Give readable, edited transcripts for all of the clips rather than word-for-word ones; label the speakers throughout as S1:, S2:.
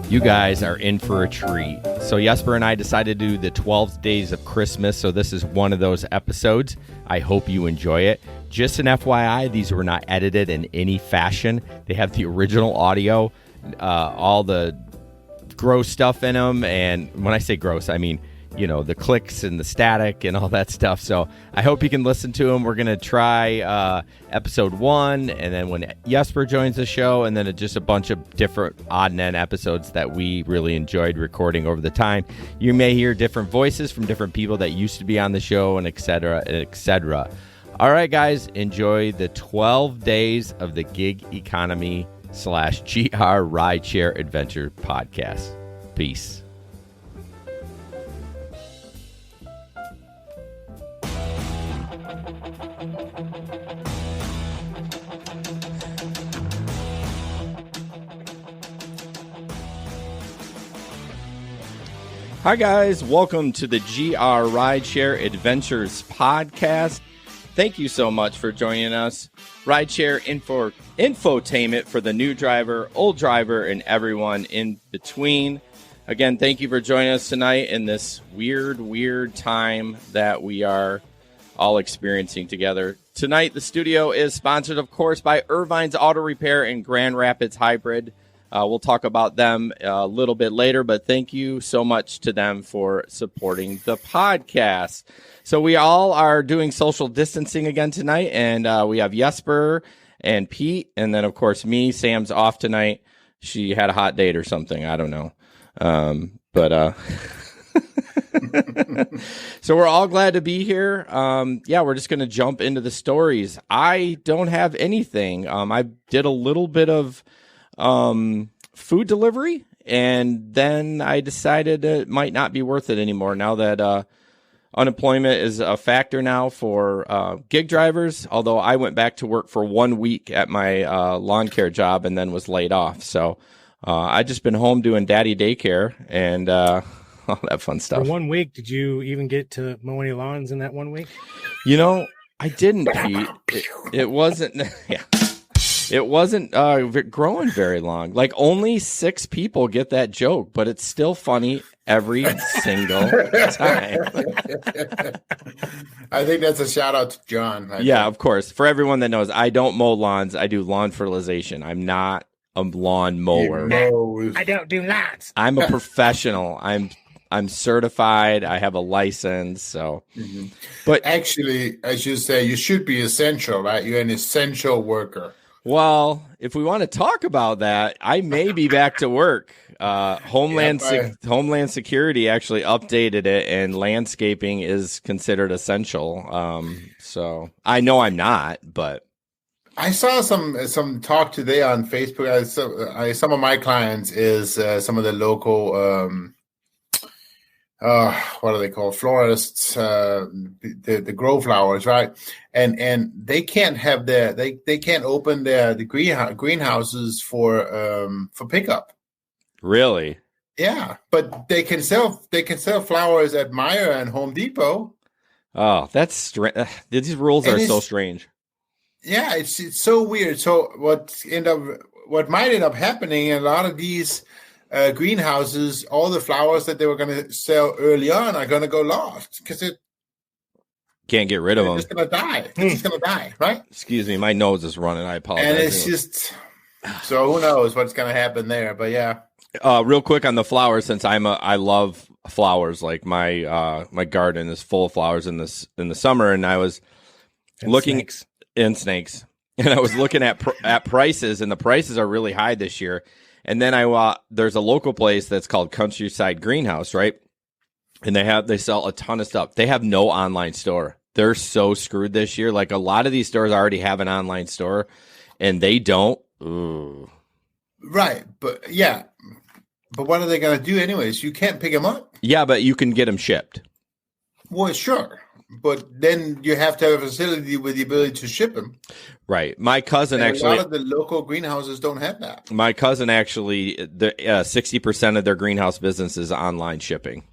S1: You guys are in for a treat. So Jesper and I decided to do the 12 days of Christmas, so this is one of those episodes. I hope you enjoy it. Just an FYI, these were not edited in any fashion. They have the original audio, all the gross stuff in them, and when I say gross, I mean, you know, the clicks and the static and all that stuff. So I hope you can listen to them. We're going to try episode 1, and then when Jesper joins the show, and then just a bunch of different odd and end episodes that we really enjoyed recording over the time. You may hear different voices from different people that used to be on the show, and et cetera, et cetera. All right, guys, enjoy the 12 days of the gig economy / GR Rideshare Adventure podcast. Peace. Hi, guys. Welcome to the GR Rideshare Adventures podcast. Thank you so much for joining us. Rideshare infotainment for the new driver, old driver, and everyone in between. Again, thank you for joining us tonight in this weird time that we are all experiencing together. Tonight, the studio is sponsored, of course, by Irvine's Auto Repair and Grand Rapids Hybrid. We'll talk about them a little bit later, but thank you so much to them for supporting the podcast. So we all are doing social distancing again tonight, and we have Jesper and Pete, and then, of course, me. Sam's off tonight. She had a hot date or something. I don't know. So we're all glad to be here. We're just going to jump into the stories. I don't have anything. I did a little bit of food delivery, and then I decided it might not be worth it anymore now that unemployment is a factor now for gig drivers, although I went back to work for 1 week at my lawn care job and then was laid off. So I just been home doing daddy daycare and all that fun stuff.
S2: For 1 week, did you even get to mow any lawns in that 1 week?
S1: You know, I didn't, Pete. It wasn't... Yeah. It wasn't growing very long. Like, only 6 people get that joke, but it's still funny every single time.
S3: I think that's a shout out to John.
S1: Yeah, of course. For everyone that knows, I don't mow lawns. I do lawn fertilization. I'm not a lawn mower.
S2: I don't do lawns.
S1: I'm a professional. I'm certified. I have a license. So, But
S3: actually, I should say you should be essential, right? You're an essential worker.
S1: Well, if we want to talk about that, I may be back to work. Homeland Security actually updated it, and landscaping is considered essential. So I know I'm not, but
S3: I saw some talk today on Facebook. Some of my clients is some of the local. What are they called? Florists, the grow flowers, right? And they can't have they can't open the greenhouses for pickup.
S1: Really?
S3: Yeah, but they can sell flowers at Meijer and Home Depot.
S1: Oh, that's strange. These rules are so strange.
S3: Yeah, it's so weird. So what might end up happening in a lot of these greenhouses, all the flowers that they were going to sell early on are going to go lost because it
S1: can't get rid of them.
S3: It's just going to die. It's just going to die, right?
S1: Excuse me, my nose is running. I apologize.
S3: And it's just so who knows what's going to happen there? But yeah.
S1: Real quick on the flowers, since I love flowers. Like my garden is full of flowers in the summer, and I was looking in snakes, and I was looking at prices, and the prices are really high this year. And then there's a local place that's called Countryside Greenhouse, right? And they sell a ton of stuff. They have no online store. They're so screwed this year. Like, a lot of these stores already have an online store, and they don't. Ooh.
S3: Right, but yeah. But what are they going to do anyways? You can't pick them up.
S1: Yeah, but you can get them shipped.
S3: Well, sure. But then you have to have a facility with the ability to ship them.
S1: Right. My cousin
S3: and
S1: actually.
S3: A lot of the local greenhouses don't have that.
S1: My cousin actually, 60% of their greenhouse business is online shipping.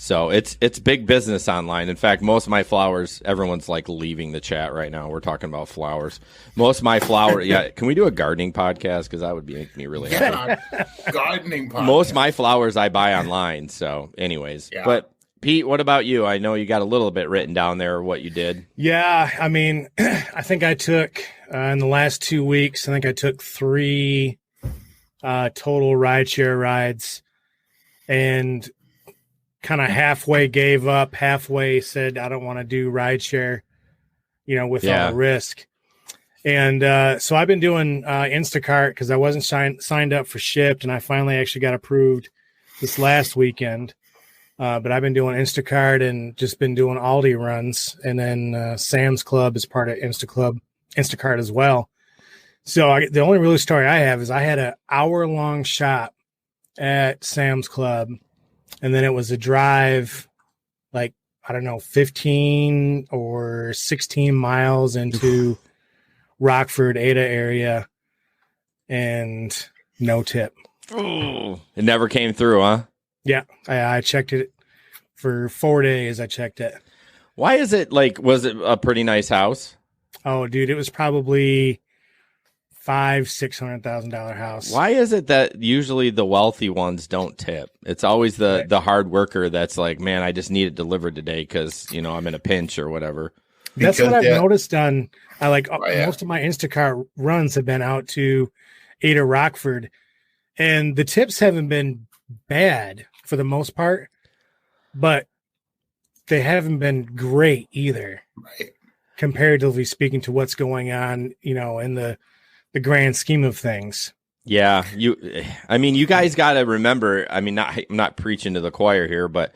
S1: So it's big business online. In fact, most of my flowers, everyone's like leaving the chat right now. We're talking about flowers. Most of my flowers, yeah. Can we do a gardening podcast? Because that would make me really happy.
S3: Gardening podcast.
S1: Most of my flowers I buy online. So, anyways, But Pete, what about you? I know you got a little bit written down there what you did.
S2: Yeah, I mean, I think I took in the last 2 weeks. I think I took 3 total rideshare rides, and kind of halfway gave up, halfway said, I don't want to do rideshare, with all the risk. And so I've been doing Instacart because I wasn't signed up for Shipt, and I finally actually got approved this last weekend. But I've been doing Instacart and just been doing Aldi runs, and then Sam's Club is part of Instacart as well. So the only real story I have is I had an hour-long shop at Sam's Club, and then it was a drive, 15 or 16 miles into Rockford, Ada area, and no tip.
S1: Ooh, it never came through, huh?
S2: Yeah, I checked it for 4 days. I checked it.
S1: Why is it was it a pretty nice house?
S2: Oh, dude, it was probably $600,000 house.
S1: Why is it that usually the wealthy ones don't tip? It's always the hard worker that's like, man, I just need it delivered today because I'm in a pinch or whatever.
S2: That's what I've noticed on. Most of my Instacart runs have been out to Ada Rockford, and the tips haven't been bad for the most part, but they haven't been great either.
S3: Right.
S1: Comparatively
S2: speaking to what's going on, in the grand scheme of things.
S1: Yeah, you guys got to remember. I'm not preaching to the choir here, but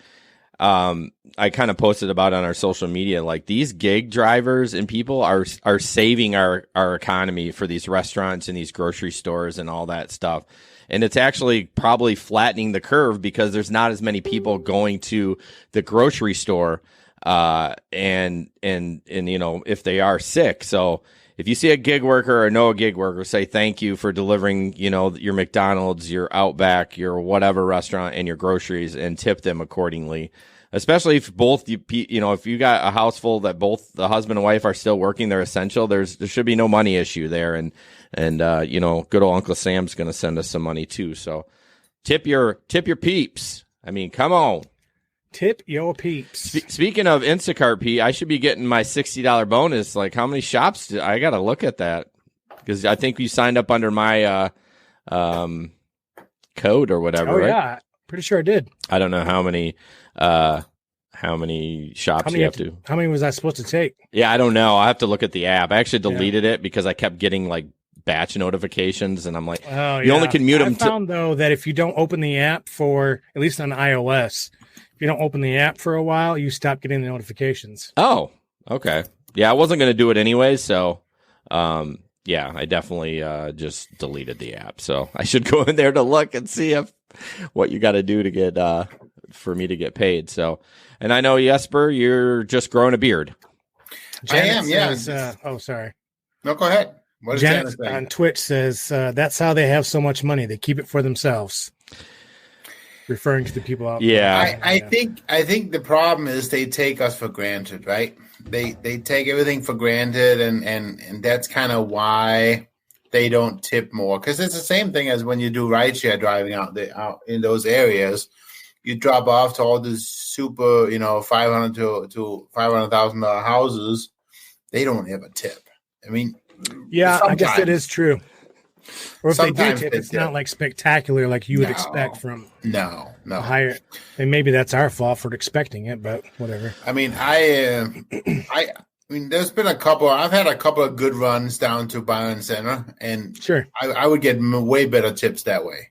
S1: I kind of posted about it on our social media. Like, these gig drivers and people are saving our economy for these restaurants and these grocery stores and all that stuff. And it's actually probably flattening the curve because there's not as many people going to the grocery store, and if they are sick. So if you see a gig worker or know a gig worker, say thank you for delivering, your McDonald's, your Outback, your whatever restaurant, and your groceries, and tip them accordingly. Especially if both if you got a house full that both the husband and wife are still working, they're essential. There should be no money issue there, and good old Uncle Sam's going to send us some money too. So tip your peeps. I mean, come on.
S2: Tip your peeps.
S1: Speaking of Instacart, Pete, I should be getting my $60 bonus. Like, how many shops? I got to look at that because I think you signed up under my code or whatever.
S2: Oh,
S1: right?
S2: Yeah, pretty sure I did.
S1: I don't know how many shops you have to.
S2: How many was I supposed to take?
S1: Yeah, I don't know. I have to look at the app. I actually deleted it because I kept getting batch notifications, and I'm like, you only can mute them.
S2: I found though that if you don't open the app for, at least on iOS, if you don't open the app for a while, you stop getting the notifications.
S1: Oh, okay. Yeah, I wasn't going to do it anyway, so yeah, I definitely just deleted the app. So I should go in there to look and see what you got to do to get for me to get paid. So, and I know, Jesper, you're just growing a beard.
S2: Janet
S3: I am,
S2: says, sorry.
S3: No, go ahead. What is
S2: Janet on Twitch says that's how they have so much money. They keep it for themselves. Referring to the people out there.
S1: Yeah.
S3: I think the problem is they take us for granted, right? They take everything for granted, and that's kind of why they don't tip more. Because it's the same thing as when you do rideshare driving out in those areas. You drop off to all these super, $500 to $500,000 houses. They don't have a tip. I mean,
S2: yeah, I guess it is true. Or if they do tip,
S3: they
S2: it's
S3: tip.
S2: not spectacular like you would expect from
S3: no
S2: higher. And maybe that's our fault for expecting it, but whatever.
S3: I mean, I mean, there's been I've had a couple of good runs down to Byron Center, and
S2: sure,
S3: I would get way better tips that way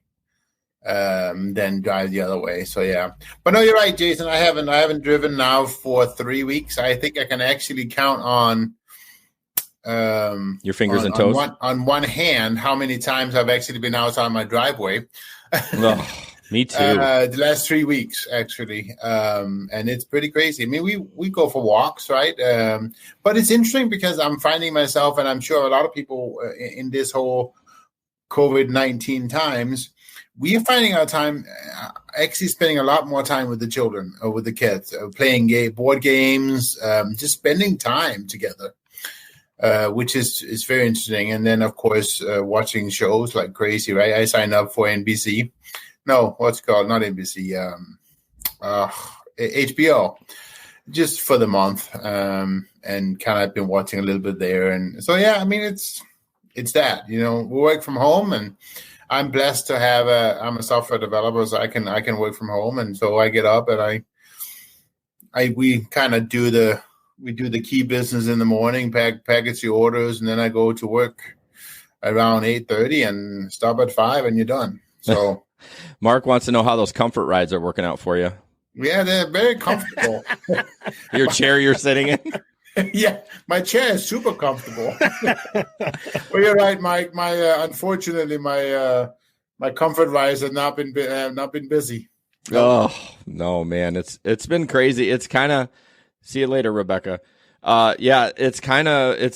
S3: than drive the other way. So yeah, but no, you're right, Jason. I haven't driven now for 3 weeks. I think I can actually count on
S1: your fingers and toes
S3: on one hand how many times I've actually been outside my driveway.
S1: Me too.
S3: The last 3 weeks, actually, and it's pretty crazy. I mean, we go for walks, right? But it's interesting because I'm finding myself, and I'm sure a lot of people in this whole COVID-19 times, we are finding our time actually spending a lot more time with the children or with the kids, playing board games, just spending time together, which is very interesting. And then, of course, watching shows like crazy, right? I signed up for NBC. No, what's it called? Not NBC. HBO, just for the month, and kind of been watching a little bit there. And so, yeah, I mean, it's that, we work from home, and I'm blessed to have I'm a software developer, so I can work from home. And so I get up and we kind of do the key business in the morning, package the orders, and then I go to work around 8:30 and stop at 5, and you're done. So
S1: Mark wants to know how those comfort rides are working out for you.
S3: Yeah, they're very comfortable.
S1: Your chair you're sitting in?
S3: Yeah, my chair is super comfortable. Well, you're right, Mike. Unfortunately, my comfort rides have not been busy.
S1: Oh no, man, it's been crazy. It's kind of, see you later, Rebecca. Yeah, it's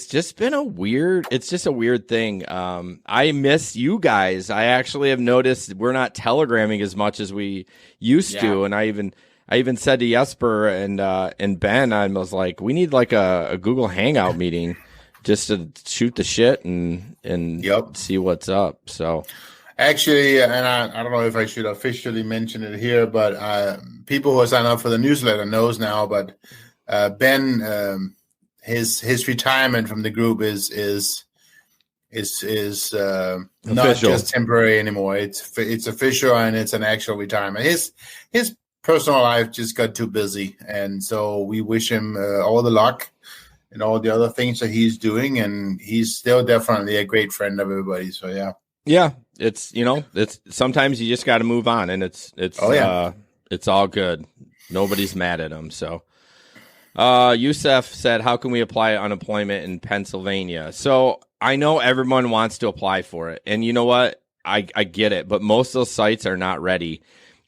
S1: just a weird thing. I miss you guys. I actually have noticed we're not telegramming as much as we used to, and I even said to Jesper and Ben, I was like, we need like a Google Hangout meeting just to shoot the shit and see what's up. So
S3: actually, and I don't know if I should officially mention it here, but people who sign up for the newsletter knows now, but Ben, his retirement from the group is not just temporary anymore. It's official, and it's an actual retirement. His personal life just got too busy, and so we wish him all the luck and all the other things that he's doing, and he's still definitely a great friend of everybody. So yeah,
S1: it's it's sometimes you just got to move on, and it's all good. Nobody's mad at him. So Youssef said, how can we apply unemployment in Pennsylvania? So I know everyone wants to apply for it, and you know what, I get it, but most of those sites are not ready.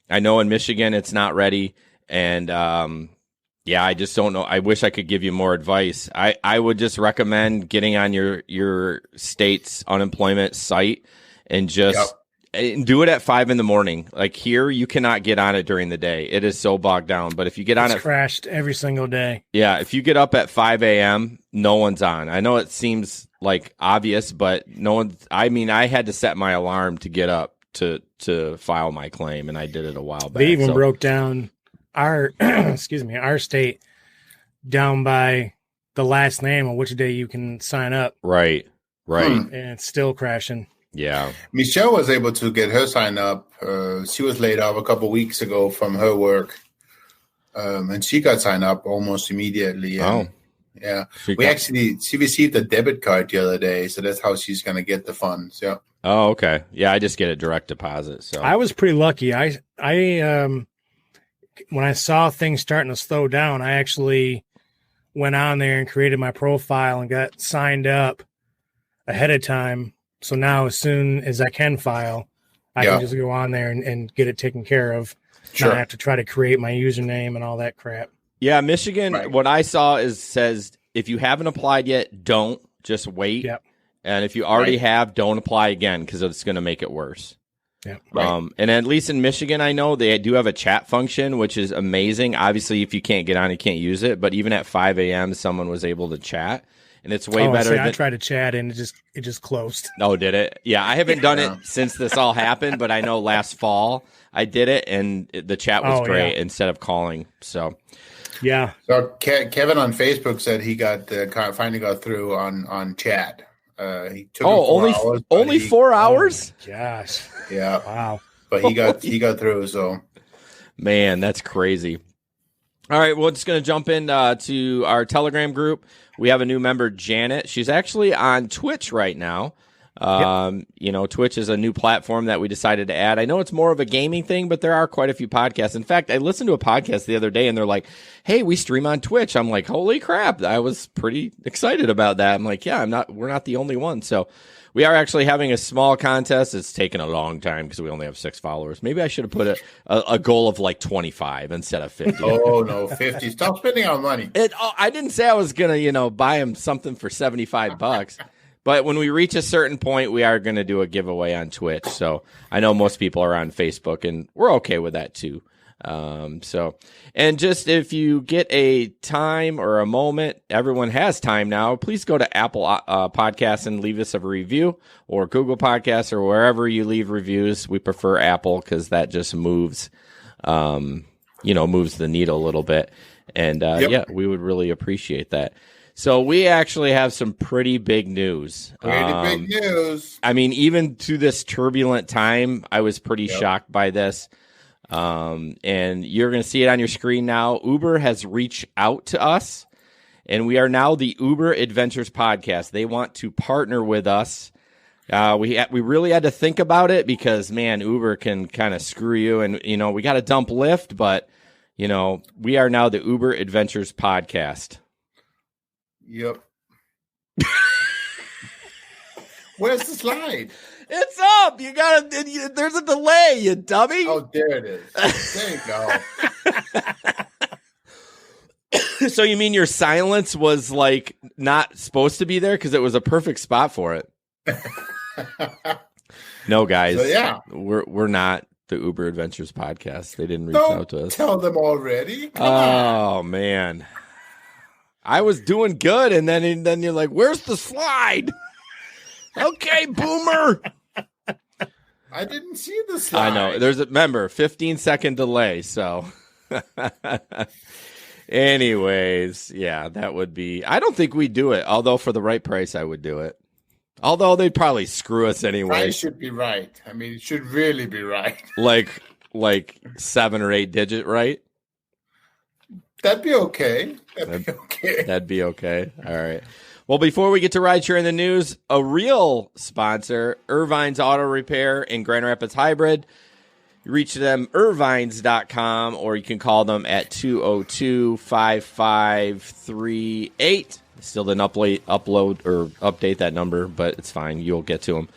S1: I know in Michigan it's not ready, and I just don't know. I wish I could give you more advice. I would just recommend getting on your state's unemployment site and just and do it at 5 a.m. Like here, you cannot get on it during the day. It is so bogged down. But if you get on it,
S2: crashed every single day.
S1: Yeah, if you get up at 5 a.m., no one's on. I know it seems like obvious, but no one's. I mean, I had to set my alarm to get up to file my claim, and I did it a while back.
S2: They even broke down our our state down by the last name on which day you can sign up.
S1: Right.
S2: And it's still crashing.
S1: Yeah.
S3: Michelle was able to get her sign up. She was laid off a couple of weeks ago from her work, and she got signed up almost immediately. And, yeah. She received a debit card the other day, so that's how she's going to get the funds. Yeah.
S1: Oh, okay. Yeah, I just get a direct deposit. So
S2: I was pretty lucky. I when I saw things starting to slow down, I actually went on there and created my profile and got signed up ahead of time. So now as soon as I can file, I can just go on there and get it taken care of. Sure. Not have to try to create my username and all that crap.
S1: Yeah, Michigan, what I saw says if you haven't applied yet, don't. Just wait.
S2: Yep.
S1: And if you already have, don't apply again because it's going to make it worse.
S2: Yeah.
S1: And at least in Michigan, I know they do have a chat function, which is amazing. Obviously, if you can't get on, you can't use it. But even at 5 a.m., someone was able to chat. And it's way better.
S2: I tried to chat and it just closed.
S1: Oh, did it? Yeah, I haven't done it since this all happened, but I know last fall I did it, and the chat was great instead of calling. So,
S2: yeah.
S3: So Kevin on Facebook said he finally got through on chat. He took
S1: only 4 hours.
S2: Oh gosh.
S3: Yeah.
S2: Wow.
S3: But he got through. So,
S1: man, that's crazy. All right, we're just going to jump in to our Telegram group. We have a new member, Janet. She's actually on Twitch right now. Twitch is a new platform that we decided to add. I know it's more of a gaming thing, but there are quite a few podcasts. In fact, I listened to a podcast the other day, and they're like, hey, we stream on Twitch. I'm like, holy crap. I was pretty excited about that. I'm like, yeah, we're not the only one. So we are actually having a small contest. It's taken a long time because we only have 6 followers. Maybe I should have put a goal of like 25 instead of 50.
S3: Oh, no, 50. Stop spending our money.
S1: I didn't say I was going to, buy him something for $75. But when we reach a certain point, we are going to do a giveaway on Twitch. So I know most people are on Facebook, and we're okay with that too. And just if you get a time or a moment, everyone has time now, please go to Apple Podcasts and leave us a review, or Google Podcasts, or wherever you leave reviews. We prefer Apple because that just moves the needle a little bit. And yeah, we would really appreciate that. So we actually have some pretty big news.
S3: Big news.
S1: I mean, even to this turbulent time, I was pretty shocked by this. And you're going to see it on your screen now. Uber has reached out to us, and we are now the Uber Adventures Podcast. They want to partner with us. We really had to think about it because, man, Uber can kind of screw you, and we got to dump Lyft, but we are now the Uber Adventures Podcast.
S3: Yep. Where's the slide?
S1: It's up. You got to. There's a delay, you dummy.
S3: Oh, there it is. There you go.
S1: So you mean your silence was like not supposed to be there because it was a perfect spot for it? No, guys.
S3: So, yeah,
S1: we're not the Uber Adventures Podcast. They didn't reach out to us.
S3: Tell them already. Come
S1: on. Man, I was doing good, and then you're like, "Where's the slide?" Okay, Boomer.
S3: I didn't see the slide.
S1: I know. There's 15-second delay. So, anyways, yeah, that would be. I don't think we'd do it. Although for the right price, I would do it. Although they'd probably screw us anyway.
S3: Price should be right. I mean, it should really be right.
S1: like 7 or 8 digit, right?
S3: That'd be okay.
S1: That'd be okay. All right. Well, before we get to rideshare in the news, a real sponsor, Irvine's Auto Repair in Grand Rapids Hybrid. You reach them, irvines.com, or you can call them at 202-5538. Still didn't upload or update that number, but it's fine. You'll get to them.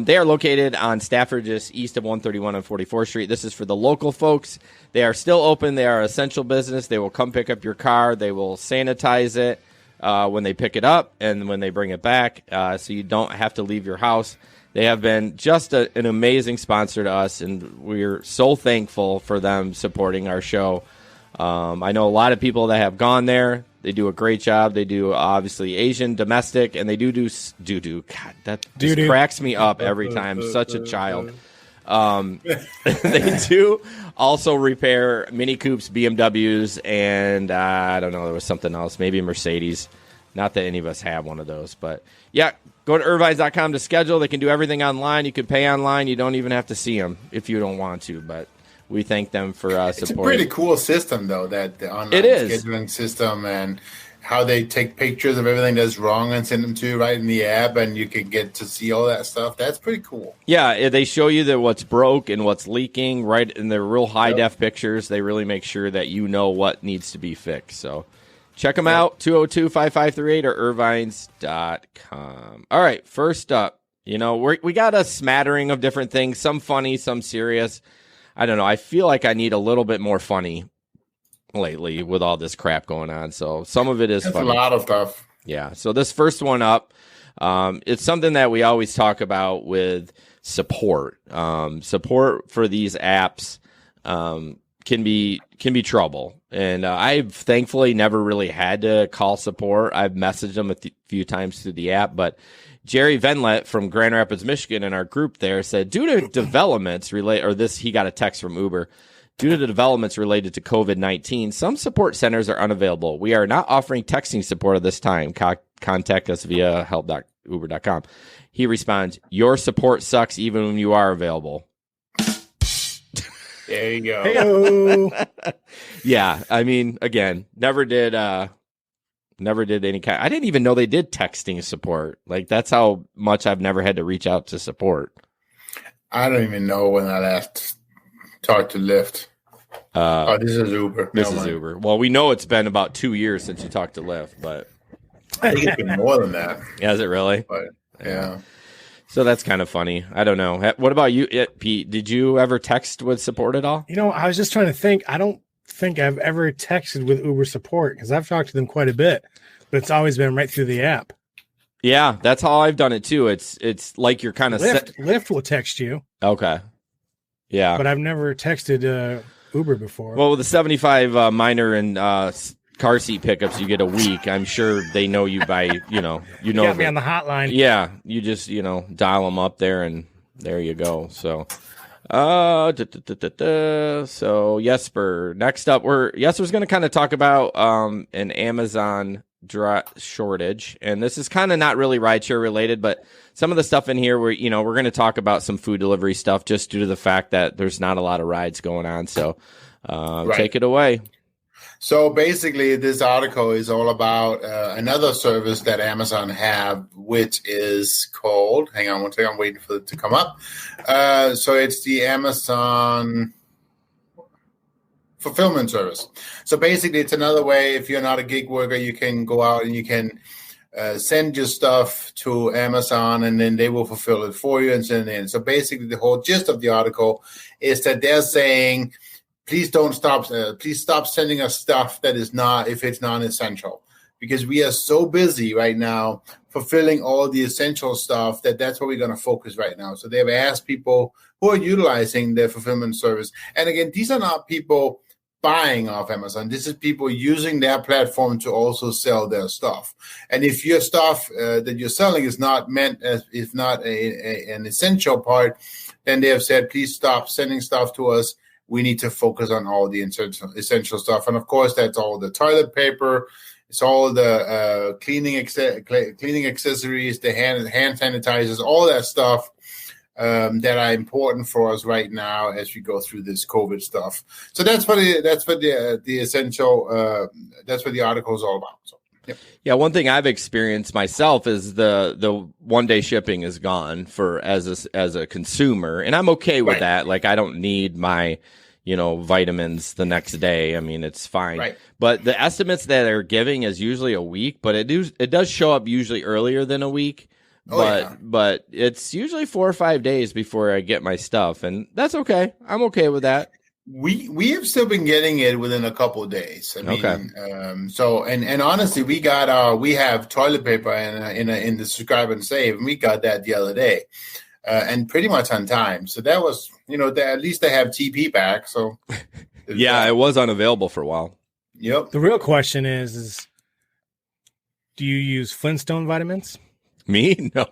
S1: They are located on Stafford, just east of 131 on 44th Street. This is for the local folks. They are still open. They are essential business. They will come pick up your car. They will sanitize it when they pick it up and when they bring it back, so you don't have to leave your house. They have been just an amazing sponsor to us, and we're so thankful for them supporting our show. I know a lot of people that have gone there. They do a great job. They do, obviously, Asian, domestic, and they do. God, that just cracks me up every time. Such a child. They do also repair Mini Coupes, BMWs, and I don't know, there was something else, maybe Mercedes. Not that any of us have one of those, but yeah, go to irvines.com to schedule. They can do everything online. You can pay online. You don't even have to see them if you don't want to, but we thank them for supporting.
S3: It's a pretty cool system, though, that the online scheduling system, and how they take pictures of everything that's wrong and send them to you right in the app, and you can get to see all that stuff. That's pretty cool.
S1: Yeah, they show you that what's broke and what's leaking, right? And they're real high-def pictures. They really make sure that you know what needs to be fixed. So check them out, 202-5538 or irvines.com. All right, first up, we got a smattering of different things, some funny, some serious. I don't know. I feel like I need a little bit more funny lately with all this crap going on. So some of it is funny.
S3: A lot of stuff.
S1: Yeah. So this first one up, it's something that we always talk about with support. Support for these apps can be trouble. And I've thankfully never really had to call support. I've messaged them a few times through the app, but Jerry Venlet from Grand Rapids, Michigan, in our group there said, due to developments he got a text from Uber. Due to the developments related to COVID-19, some support centers are unavailable. We are not offering texting support at this time. Contact us via help.uber.com. He responds, your support sucks even when you are available.
S3: There you go.
S2: Hey-o.
S1: Yeah, I mean, again, never did any kind. I didn't even know they did texting support. Like, that's how much I've never had to reach out to support.
S3: I don't even know when I last talked to Lyft. This is Uber.
S1: This is Uber. Well, we know it's been about 2 years since you talked to Lyft, but
S3: I think it's been more than that.
S1: Yeah, is it really?
S3: But yeah.
S1: So that's kind of funny. I don't know. What about you, Pete? Did you ever text with support at all?
S2: I was just trying to think. I don't think I've ever texted with Uber support because I've talked to them quite a bit, but it's always been right through the app.
S1: Yeah, that's how I've done it too. It's like you're kind of
S2: Lyft will text you.
S1: Okay. Yeah.
S2: But I've never texted Uber before.
S1: Well, with the 75 minor and car seat pickups, you get a week. I'm sure they know you by, you got
S2: me on the hotline.
S1: Yeah, you just, dial them up there and there you go. So, so Jesper, next up, Jesper's going to kind of talk about an Amazon shortage, and this is kind of not really rideshare related, but some of the stuff in here we're going to talk about some food delivery stuff just due to the fact that there's not a lot of rides going on. So take it away.
S3: So basically this article is all about another service that Amazon have, which is called, hang on one second, I'm waiting for it to come up. So it's the Amazon fulfillment service. So basically it's another way, if you're not a gig worker, you can go out and you can send your stuff to Amazon and then they will fulfill it for you and send it in. So basically the whole gist of the article is that they're saying, please stop sending us stuff that is not, if it's non-essential, because we are so busy right now fulfilling all the essential stuff that's what we're going to focus right now. So they've asked people who are utilizing their fulfillment service. And again, these are not people buying off Amazon. This is people using their platform to also sell their stuff. And if your stuff that you're selling is not meant as, if not an essential part, then they have said, please stop sending stuff to us. We need to focus on all the essential stuff. And of course, that's all the toilet paper. It's all the cleaning accessories, the hand sanitizers, all that stuff that are important for us right now as we go through this COVID stuff. So that's what the essential. That's what the article is all about. So, yep.
S1: Yeah, one thing I've experienced myself is the 1 day shipping is gone as a consumer, and I'm okay with that. Like I don't need my vitamins the next day. I mean, it's fine.
S3: Right.
S1: But the estimates that they're giving is usually a week, but it does show up usually earlier than a week. But it's usually 4 or 5 days before I get my stuff, and that's okay. I'm okay with that.
S3: We have still been getting it within a couple of days. I mean,
S1: okay.
S3: So honestly, we have toilet paper in the subscribe and save, and we got that the other day, and pretty much on time. So that was at least they have TP back. So
S1: yeah, it was unavailable for a while.
S3: Yep.
S2: The real question is do you use Flintstone vitamins?
S1: Me? No.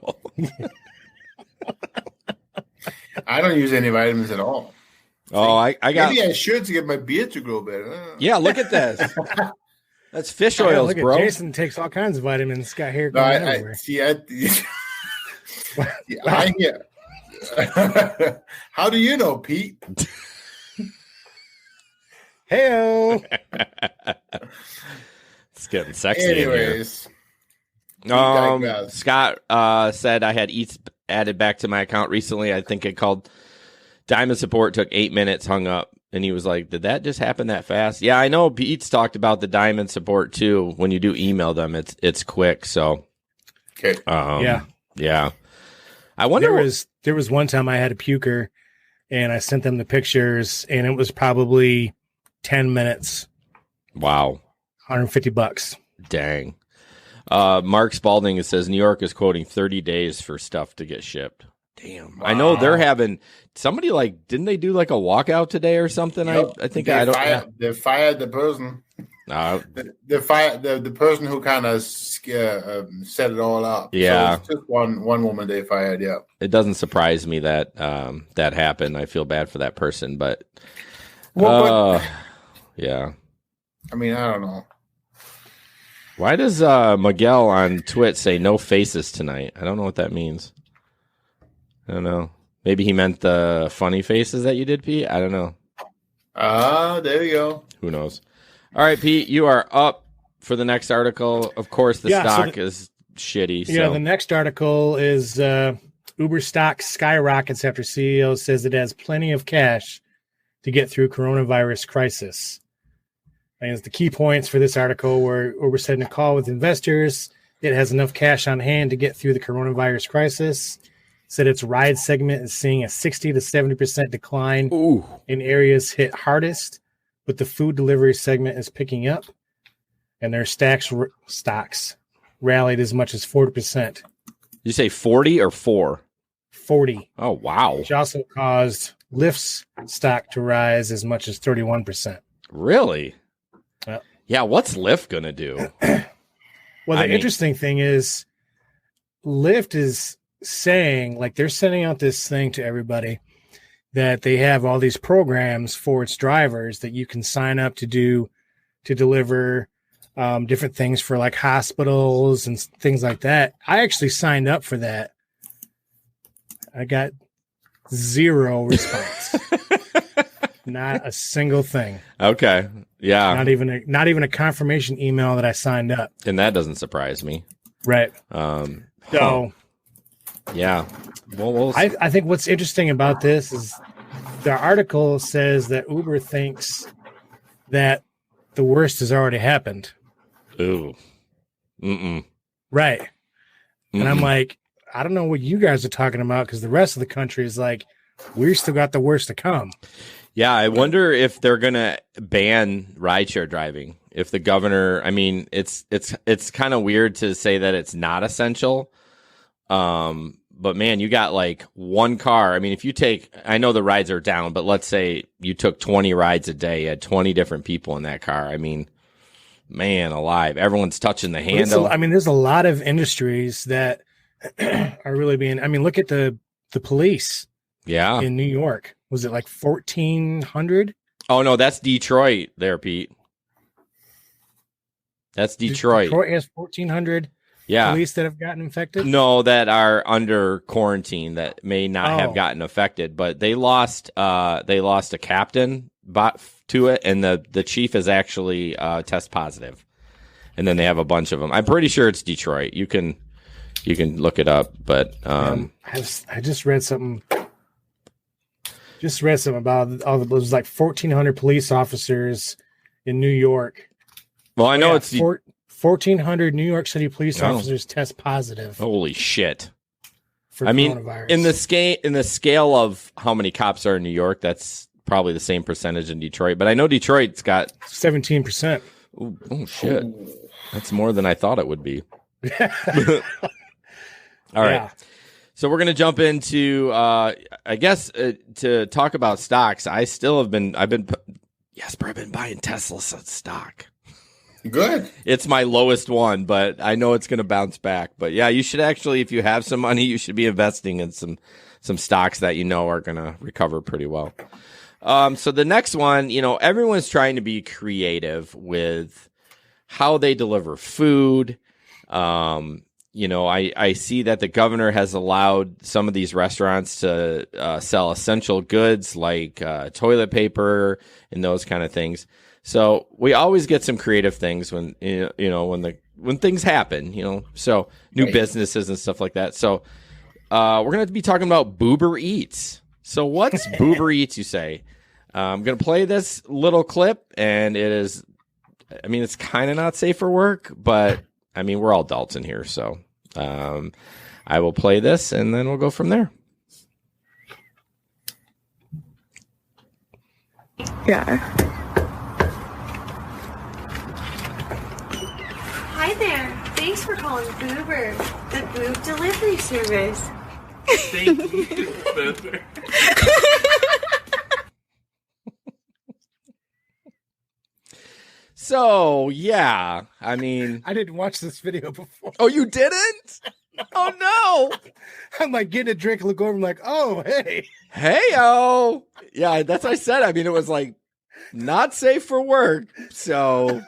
S3: I don't use any vitamins at all.
S1: Oh, I got.
S3: Maybe I should to get my beard to grow better.
S1: Yeah, look at this. That's fish oils, bro.
S2: Jason takes all kinds of vitamins. Got hair
S3: No,
S2: going everywhere.
S3: How do you know, Pete?
S2: Hey-o.
S1: It's getting sexy.
S3: Anyways.
S1: Scott said I had Eats added back to my account recently. I think it called Diamond Support, took 8 minutes, hung up, and he was like, did that just happen that fast? Yeah, I know Pete's talked about the Diamond Support too. When you do email them, it's quick. So
S3: okay.
S1: Yeah. I wonder
S2: there was one time I had a puker and I sent them the pictures and it was probably 10 minutes.
S1: Wow.
S2: $150.
S1: Dang. Mark Spalding says New York is quoting 30 days for stuff to get shipped. Damn. Wow. I know they're having somebody didn't they do like a walkout today or something? Yep. I think
S3: they fired the person. They fired the person who kind of set it all up.
S1: Yeah.
S3: So it's just one woman they fired. Yeah.
S1: It doesn't surprise me that that happened. I feel bad for that person, but yeah.
S3: I mean, I don't know.
S1: Why does Miguel on Twitch say no faces tonight? I don't know what that means. I don't know. Maybe he meant the funny faces that you did, Pete. I don't know.
S3: There you go.
S1: Who knows? All right, Pete, you are up for the next article. Of course, the stock is shitty. So.
S2: Yeah, the next article is Uber stock skyrockets after CEO says it has plenty of cash to get through coronavirus crisis. And the key points for this article were Uber said in a call with investors, it has enough cash on hand to get through the coronavirus crisis. Said its ride segment is seeing a 60 to 70% decline in areas hit hardest, but the food delivery segment is picking up. And their stocks rallied as much as 40%.
S1: You say 40 or 4?
S2: 40.
S1: Oh, wow.
S2: Which also caused Lyft's stock to rise as much as 31%.
S1: Really?
S2: Yep.
S1: Yeah, what's Lyft going to do?
S2: Well, the interesting thing is Lyft is saying, like, they're sending out this thing to everybody that they have all these programs for its drivers that you can sign up to deliver different things for like hospitals and things like that. I actually signed up for that. I got 0 response. Not a single thing.
S1: Okay. Yeah.
S2: Not even a confirmation email that I signed up.
S1: And that doesn't surprise me.
S2: Right.
S1: So yeah. Well,
S2: I think what's interesting about this is the article says that Uber thinks that the worst has already happened.
S1: Ooh. Mm-mm.
S2: Right.
S1: Mm-mm.
S2: And I'm like, I don't know what you guys are talking about because the rest of the country is like, we still got the worst to come.
S1: Yeah, I wonder if they're gonna ban rideshare driving. If the governor, I mean, it's kind of weird to say that it's not essential. But man, you got like one car. I mean, if you take, I know the rides are down, but let's say you took 20 rides a day, you had 20 different people in that car. I mean, man alive, everyone's touching the handle.
S2: There's a lot of industries that are really being, look at the police.
S1: Yeah.
S2: In New York. Was it like 1,400?
S1: Oh, no, that's Detroit there, Pete. That's Detroit.
S2: Detroit has 1,400 police that have gotten infected? No,
S1: that are under quarantine that may not have gotten affected, but they lost a captain to it, and the chief is actually test positive. And then they have a bunch of them. I'm pretty sure it's Detroit. You can look it up, but
S2: I just read something. Just read something about all it was like 1,400 police officers in New York.
S1: Well, I know it's
S2: 1,400 New York City police officers test positive.
S1: Holy shit!
S2: For coronavirus.
S1: in the scale of how many cops are in New York, that's probably the same percentage in Detroit. But I know Detroit's got
S2: 17%.
S1: Oh shit! That's more than I thought it would be. All right. Yeah. So we're going to jump into, I guess, to talk about stocks. I've been buying Tesla stock.
S3: Good.
S1: It's my lowest one, but I know it's going to bounce back. But yeah, you should actually, if you have some money, you should be investing in some stocks that you know are going to recover pretty well. So the next one, everyone's trying to be creative with how they deliver food. I see that the governor has allowed some of these restaurants to sell essential goods like toilet paper and those kind of things. So we always get some creative things when when things happen. So new businesses and stuff like that. So we're gonna be talking about Boober Eats. So what's Boober Eats? You say? I'm gonna play this little clip, and it is. I mean, it's kind of not safe for work, but I mean, we're all adults in here, so I will play this, and then we'll go from there.
S4: Yeah.
S5: Hi there. Thanks for calling Boober, the boob delivery service.
S1: Thank you, Boober. So, yeah, I mean...
S2: I didn't watch this video before.
S1: Oh, you didn't? No. Oh, no.
S2: I'm like getting a drink, look over, I'm like, oh, hey.
S1: Hey-o. Yeah, that's what I said. I mean, it was like not safe for work. So,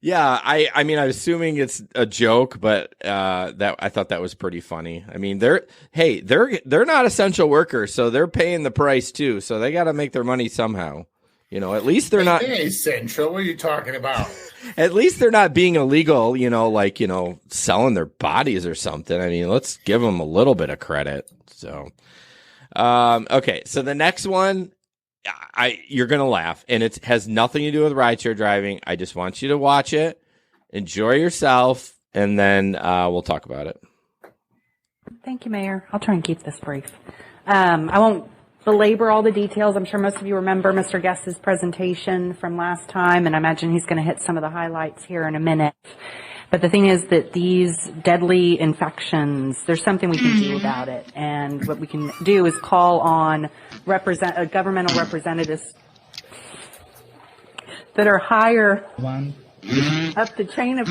S1: yeah, I'm assuming it's a joke, but that I thought that was pretty funny. I mean, they're not essential workers, so they're paying the price too. So they got to make their money somehow. At least they're not
S3: essential. What are you talking about?
S1: At least they're not being illegal, selling their bodies or something. I mean, let's give them a little bit of credit. So, okay. So the next one, you're going to laugh, and it has nothing to do with rideshare driving. I just want you to watch it, enjoy yourself, and then we'll talk about it.
S6: Thank you, Mayor. I'll try and keep this brief. I won't belabor all the details. I'm sure most of you remember Mr. Guest's presentation from last time, and I imagine he's going to hit some of the highlights here in a minute. But the thing is that these deadly infections, there's something we can do about it. And what we can do is call on governmental representatives that are higher up the chain of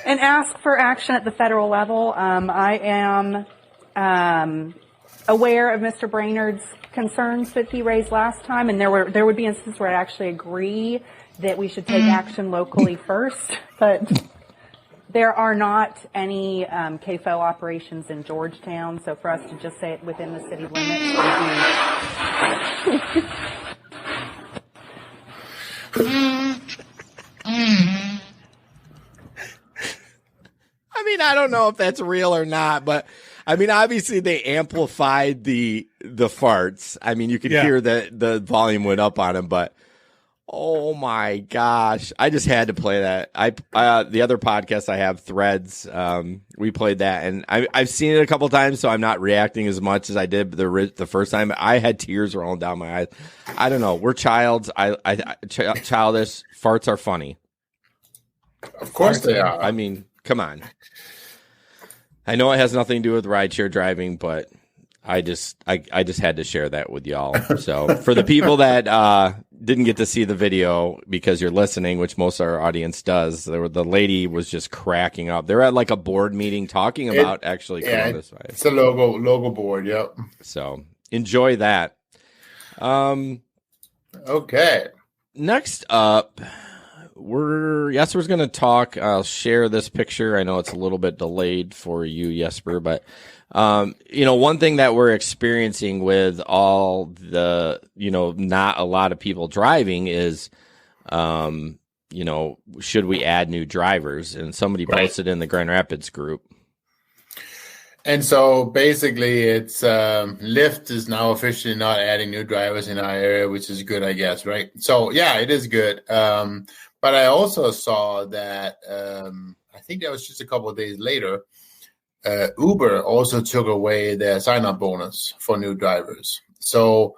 S6: and ask for action at the federal level. I am aware of Mr. Brainerd's concerns that he raised last time, and there would be instances where I actually agree that we should take action locally first, but there are not any CAFO operations in Georgetown, so for us to just say it within the city limits
S1: I mean, I don't know if that's real or not, but I mean, obviously they amplified the farts. I mean, you could hear that the volume went up on them, but oh my gosh, I just had to play that. The other podcast I have, Threads, we played that, and I've seen it a couple times, so I'm not reacting as much as I did the first time. I had tears rolling down my eyes. I don't know. We're childish. Farts are funny.
S3: Of course they are.
S1: I mean, come on. I know it has nothing to do with rideshare driving, but I just had to share that with y'all. So for the people that didn't get to see the video because you're listening, which most of our audience does, the lady was just cracking up. They're at like a board meeting talking about Columbus. Right?
S3: It's a logo board. Yep.
S1: So enjoy that.
S3: Okay.
S1: Next up, Jesper's going to talk. I'll share this picture. I know it's a little bit delayed for you, Jesper, but one thing that we're experiencing with all the, not a lot of people driving is, should we add new drivers? And somebody posted in the Grand Rapids group.
S3: And so basically it's Lyft is now officially not adding new drivers in our area, which is good, I guess, right? So yeah, it is good. But I also saw that I think that was just a couple of days later, Uber also took away their sign-up bonus for new drivers. So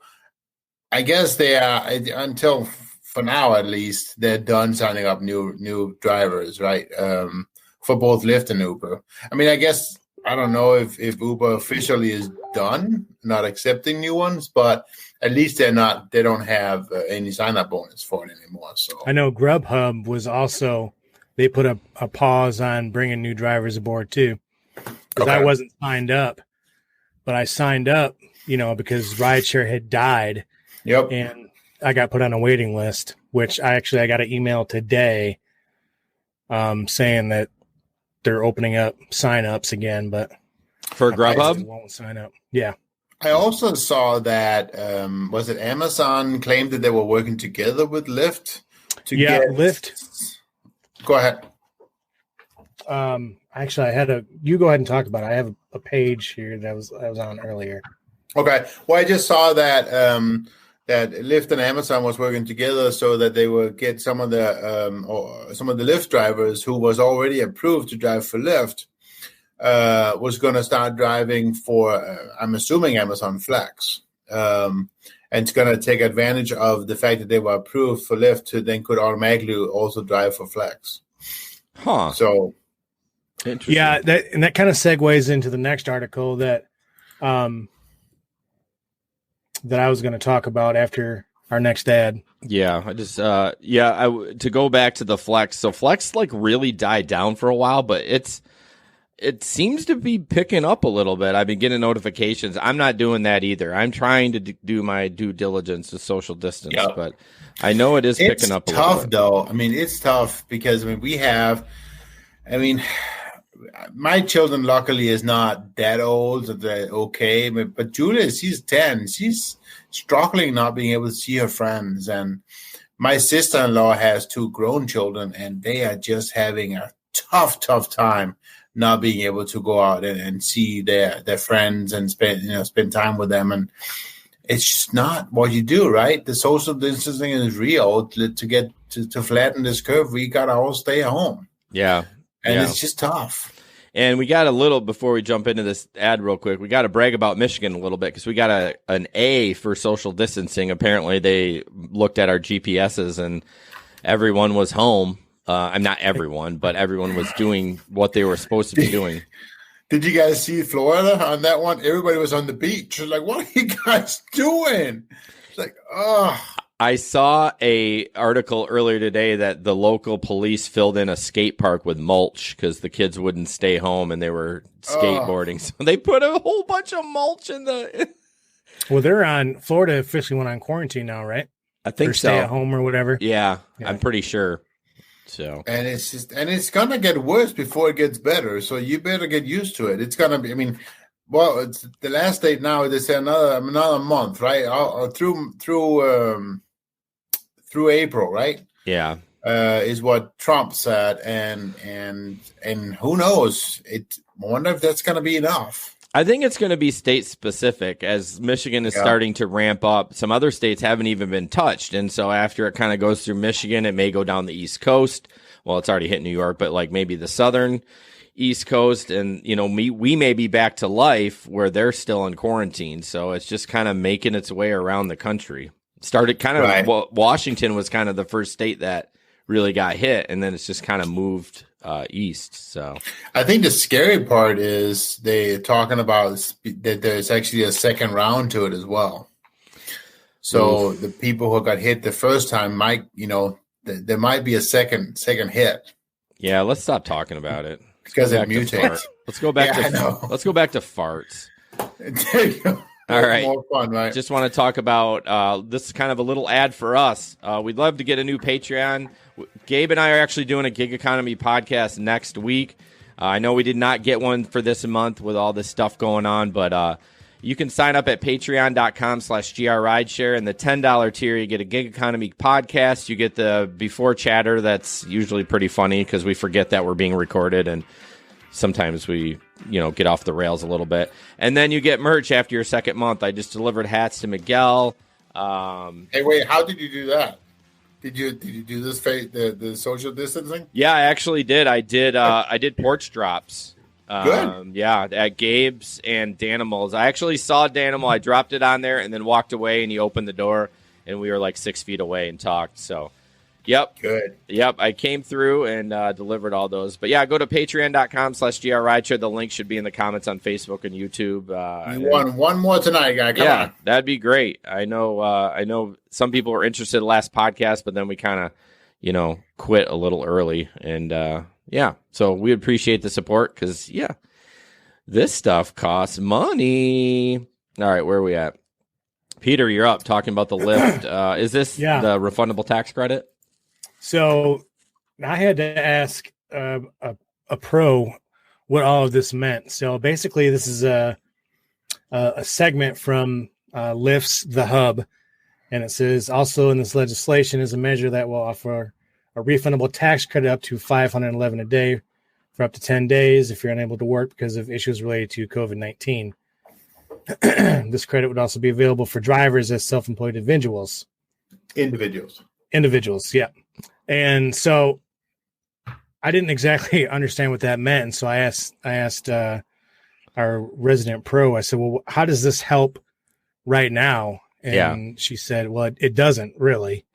S3: I guess they are, until for now at least, they're done signing up new drivers, right? For both Lyft and Uber. I mean, I guess I don't know if Uber officially is done not accepting new ones, but at least they don't have any sign-up bonus for it anymore. So
S2: I know Grubhub was also, they put a pause on bringing new drivers aboard too. Because I wasn't signed up, but I signed up, because rideshare had died.
S3: Yep.
S2: And I got put on a waiting list, which I got an email today saying that they're opening up sign-ups again, but
S1: for Grubhub
S2: won't sign up. Yeah.
S3: I also saw that was it Amazon claimed that they were working together with Lyft to get
S2: Lyft.
S3: Go ahead.
S2: Actually, you go ahead and talk about it. I have a page here that I was on earlier.
S3: Okay. Well, I just saw that that Lyft and Amazon was working together so that they would get some of the Lyft drivers who was already approved to drive for Lyft was going to start driving for, I'm assuming, Amazon Flex. And it's going to take advantage of the fact that they were approved for Lyft to then could automatically also drive for Flex.
S1: Huh.
S3: So,
S2: interesting. Yeah, that kind of segues into the next article that that I was going to talk about after our next ad.
S1: Yeah, I just to go back to the Flex. So Flex really died down for a while, but it seems to be picking up a little bit. I've been getting notifications. I'm not doing that either. I'm trying to do my due diligence to social distance, but I know it is picking up a little bit.
S3: It's tough, though. I mean, it's tough because, my children luckily is not that old, so they're okay. But Julia, she's 10. She's struggling not being able to see her friends. And my sister-in-law has 2 grown children, and they are just having a tough time not being able to go out and see their friends and spend time with them. And it's just not what you do, right? The social distancing is real. To get to flatten this curve, we got to all stay home.
S1: Yeah.
S3: And it's just tough.
S1: And we got a little, before we jump into this ad real quick, we got to brag about Michigan a little bit because we got an A for social distancing. Apparently they looked at our GPSs and everyone was home. I'm not everyone, but everyone was doing what they were supposed to be doing.
S3: Did you guys see Florida on that one? Everybody was on the beach. Like, what are you guys doing? It's like, oh.
S1: I saw a article earlier today that the local police filled in a skate park with mulch because the kids wouldn't stay home and they were skateboarding. So they put a whole bunch of mulch in the.
S2: Well, Florida officially went on quarantine now, right?
S1: I think
S2: or
S1: so.
S2: Stay at home or whatever.
S1: Yeah, I'm pretty sure. So
S3: and it's gonna get worse before it gets better. So you better get used to it. It's gonna be. I mean, well, it's the last date now. They say another month, right? Through April, right?
S1: Yeah,
S3: is what Trump said, and who knows? I wonder if that's going to be enough.
S1: I think it's going to be state specific as Michigan is starting to ramp up. Some other states haven't even been touched, and so after it kind of goes through Michigan, it may go down the East Coast. Well, it's already hit New York, but like maybe the southern East Coast, and we may be back to life where they're still in quarantine. So it's just kind of making its way around the country. Started kind of Washington was kind of the first state that really got hit, and then it's just kind of moved east. So
S3: I think the scary part is they're talking about that there's actually a second round to it as well. So the people who got hit the first time might, there might be a second hit.
S1: Yeah, let's stop talking about it
S3: because it mutates.
S1: Let's go back to farts.
S3: There you go.
S1: All right.
S3: More fun, right?
S1: Just want to talk about this is kind of a little ad for us. We'd love to get a new Patreon. Gabe and I are actually doing a gig economy podcast next week. I know we did not get one for this month with all this stuff going on, but you can sign up at patreon.com/grrideshare. And the $10 tier, you get a gig economy podcast. You get the before chatter. That's usually pretty funny because we forget that we're being recorded and sometimes we, get off the rails a little bit. And then you get merch after your second month. I just delivered hats to Miguel.
S3: Hey, wait, how did you do that? Did you do this the social distancing?
S1: Yeah, I actually did. I did porch drops.
S3: Good.
S1: Yeah, at Gabe's and Danimals. I actually saw Danimal. I dropped it on there and then walked away, and he opened the door, and we were like 6 feet away and talked. So, yep.
S3: Good.
S1: Yep, I came through and delivered all those. But, yeah, go to patreon.com/grrideshare. The link should be in the comments on Facebook and YouTube.
S3: You won one more tonight, guy. Come on.
S1: That'd be great. I know some people were interested in the last podcast, but then we kind of, quit a little early. And, so we appreciate the support because, this stuff costs money. All right, where are we at? Peter, you're up talking about the Lyft. Is this the refundable tax credit?
S2: So I had to ask a pro what all of this meant. So basically, this is a segment from Lyft's The Hub, and it says also in this legislation is a measure that will offer a refundable tax credit up to $511 a day for up to 10 days if you're unable to work because of issues related to COVID-19. This credit would also be available for drivers as self-employed individuals. Individuals, yeah. And so I didn't exactly understand what that meant. And so I asked our resident pro, I said, well, how does this help right now? And she said, well, it doesn't really.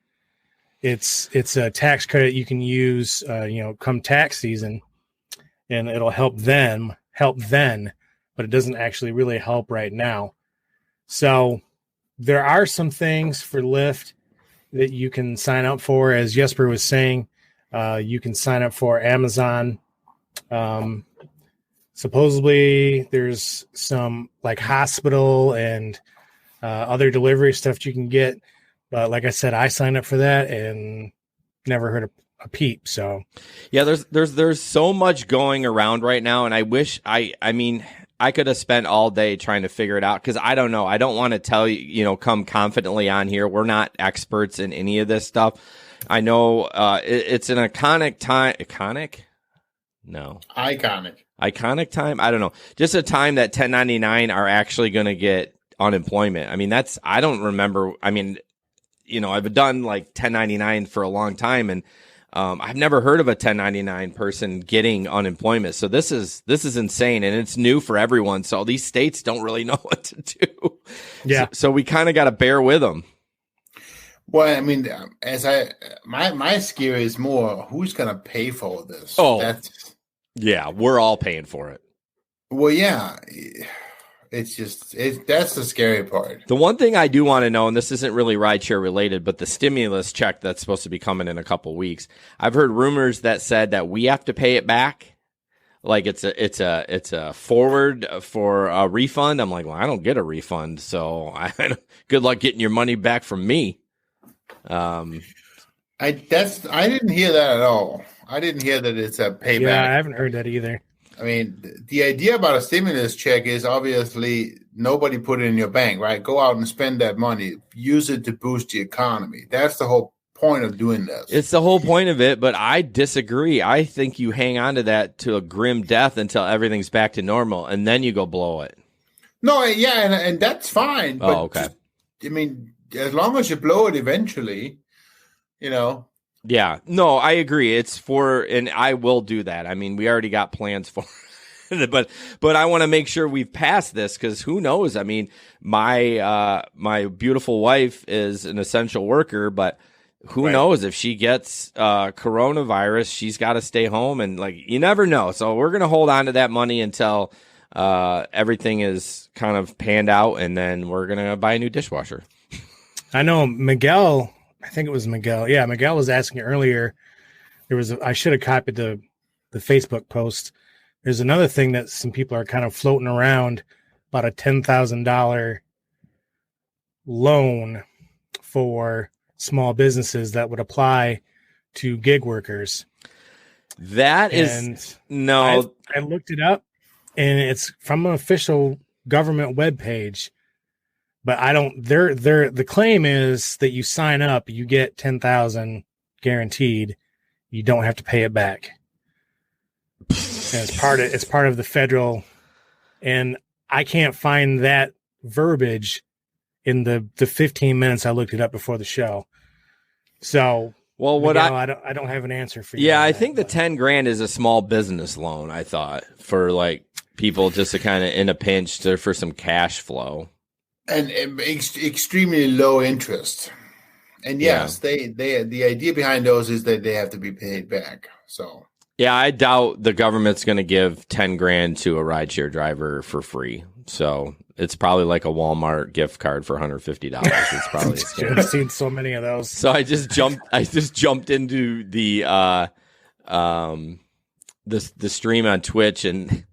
S2: It's a tax credit you can use, come tax season, and it'll help then, but it doesn't actually really help right now. So there are some things for Lyft that you can sign up for. As Jesper was saying, you can sign up for Amazon. Supposedly there's some like hospital and other delivery stuff you can get. But like I said, I signed up for that and never heard a peep. So
S1: yeah, there's so much going around right now, and I wish I could have spent all day trying to figure it out because I don't know. I don't want to tell you, come confidently on here. We're not experts in any of this stuff. I know it's an iconic time. Iconic time. I don't know. Just a time that 1099 are actually going to get unemployment. I mean, I don't remember. I mean, I've done like 1099 for a long time, and I've never heard of a 1099 person getting unemployment. So this is insane, and it's new for everyone. So these states don't really know what to do.
S2: Yeah.
S1: So we kind of got to bear with them.
S3: Well, I mean, my scare is more who's going to pay for this.
S1: Oh, yeah, we're all paying for it.
S3: Well, yeah, that's the scary part.
S1: The one thing I do want to know, and this isn't really rideshare related, but the stimulus check that's supposed to be coming in a couple weeks. I've heard rumors that said that we have to pay it back. Like it's a forward for a refund. I'm like, well, I don't get a refund, so good luck getting your money back from me.
S3: I didn't hear that at all. I didn't hear that it's a payback.
S2: Yeah, I haven't heard that either.
S3: I mean, the idea about a stimulus check is obviously nobody put it in your bank, right? Go out and spend that money. Use it to boost the economy. That's the whole point of doing this.
S1: It's the whole point of it, but I disagree. I think you hang on to that to a grim death until everything's back to normal, and then you go blow it.
S3: No, yeah, and that's fine. But
S1: okay.
S3: I mean, as long as you blow it eventually, you know.
S1: Yeah, no, I agree. It's and I will do that. I mean, we already got plans for it, but I want to make sure we've passed this because who knows? I mean, my beautiful wife is an essential worker, but who knows if she gets coronavirus? She's got to stay home, and like you never know. So we're gonna hold on to that money until everything is kind of panned out, and then we're gonna buy a new dishwasher.
S2: I know Miguel. I think it was Miguel. Yeah, Miguel was asking earlier. I should have copied the Facebook post. There's another thing that some people are kind of floating around about a $10,000 loan for small businesses that would apply to gig workers.
S1: That is no.
S2: I looked it up, and it's from an official government webpage. But I don't. The claim is that you sign up, you get 10,000 guaranteed. You don't have to pay it back. And it's part of the federal. And I can't find that verbiage in the 15 minutes I looked it up before the show. So
S1: well,
S2: I don't have an answer for you.
S1: Yeah, I think the 10 grand is a small business loan. I thought for like people just to kind of in a pinch for some cash flow.
S3: And extremely low interest. And yes, the idea behind those is that they have to be paid back. So
S1: yeah, I doubt the government's going to give 10 grand to a rideshare driver for free. So it's probably like a Walmart gift card for $150. It's probably a scam.
S2: I've seen so many of those.
S1: So I just jumped into the stream on Twitch, and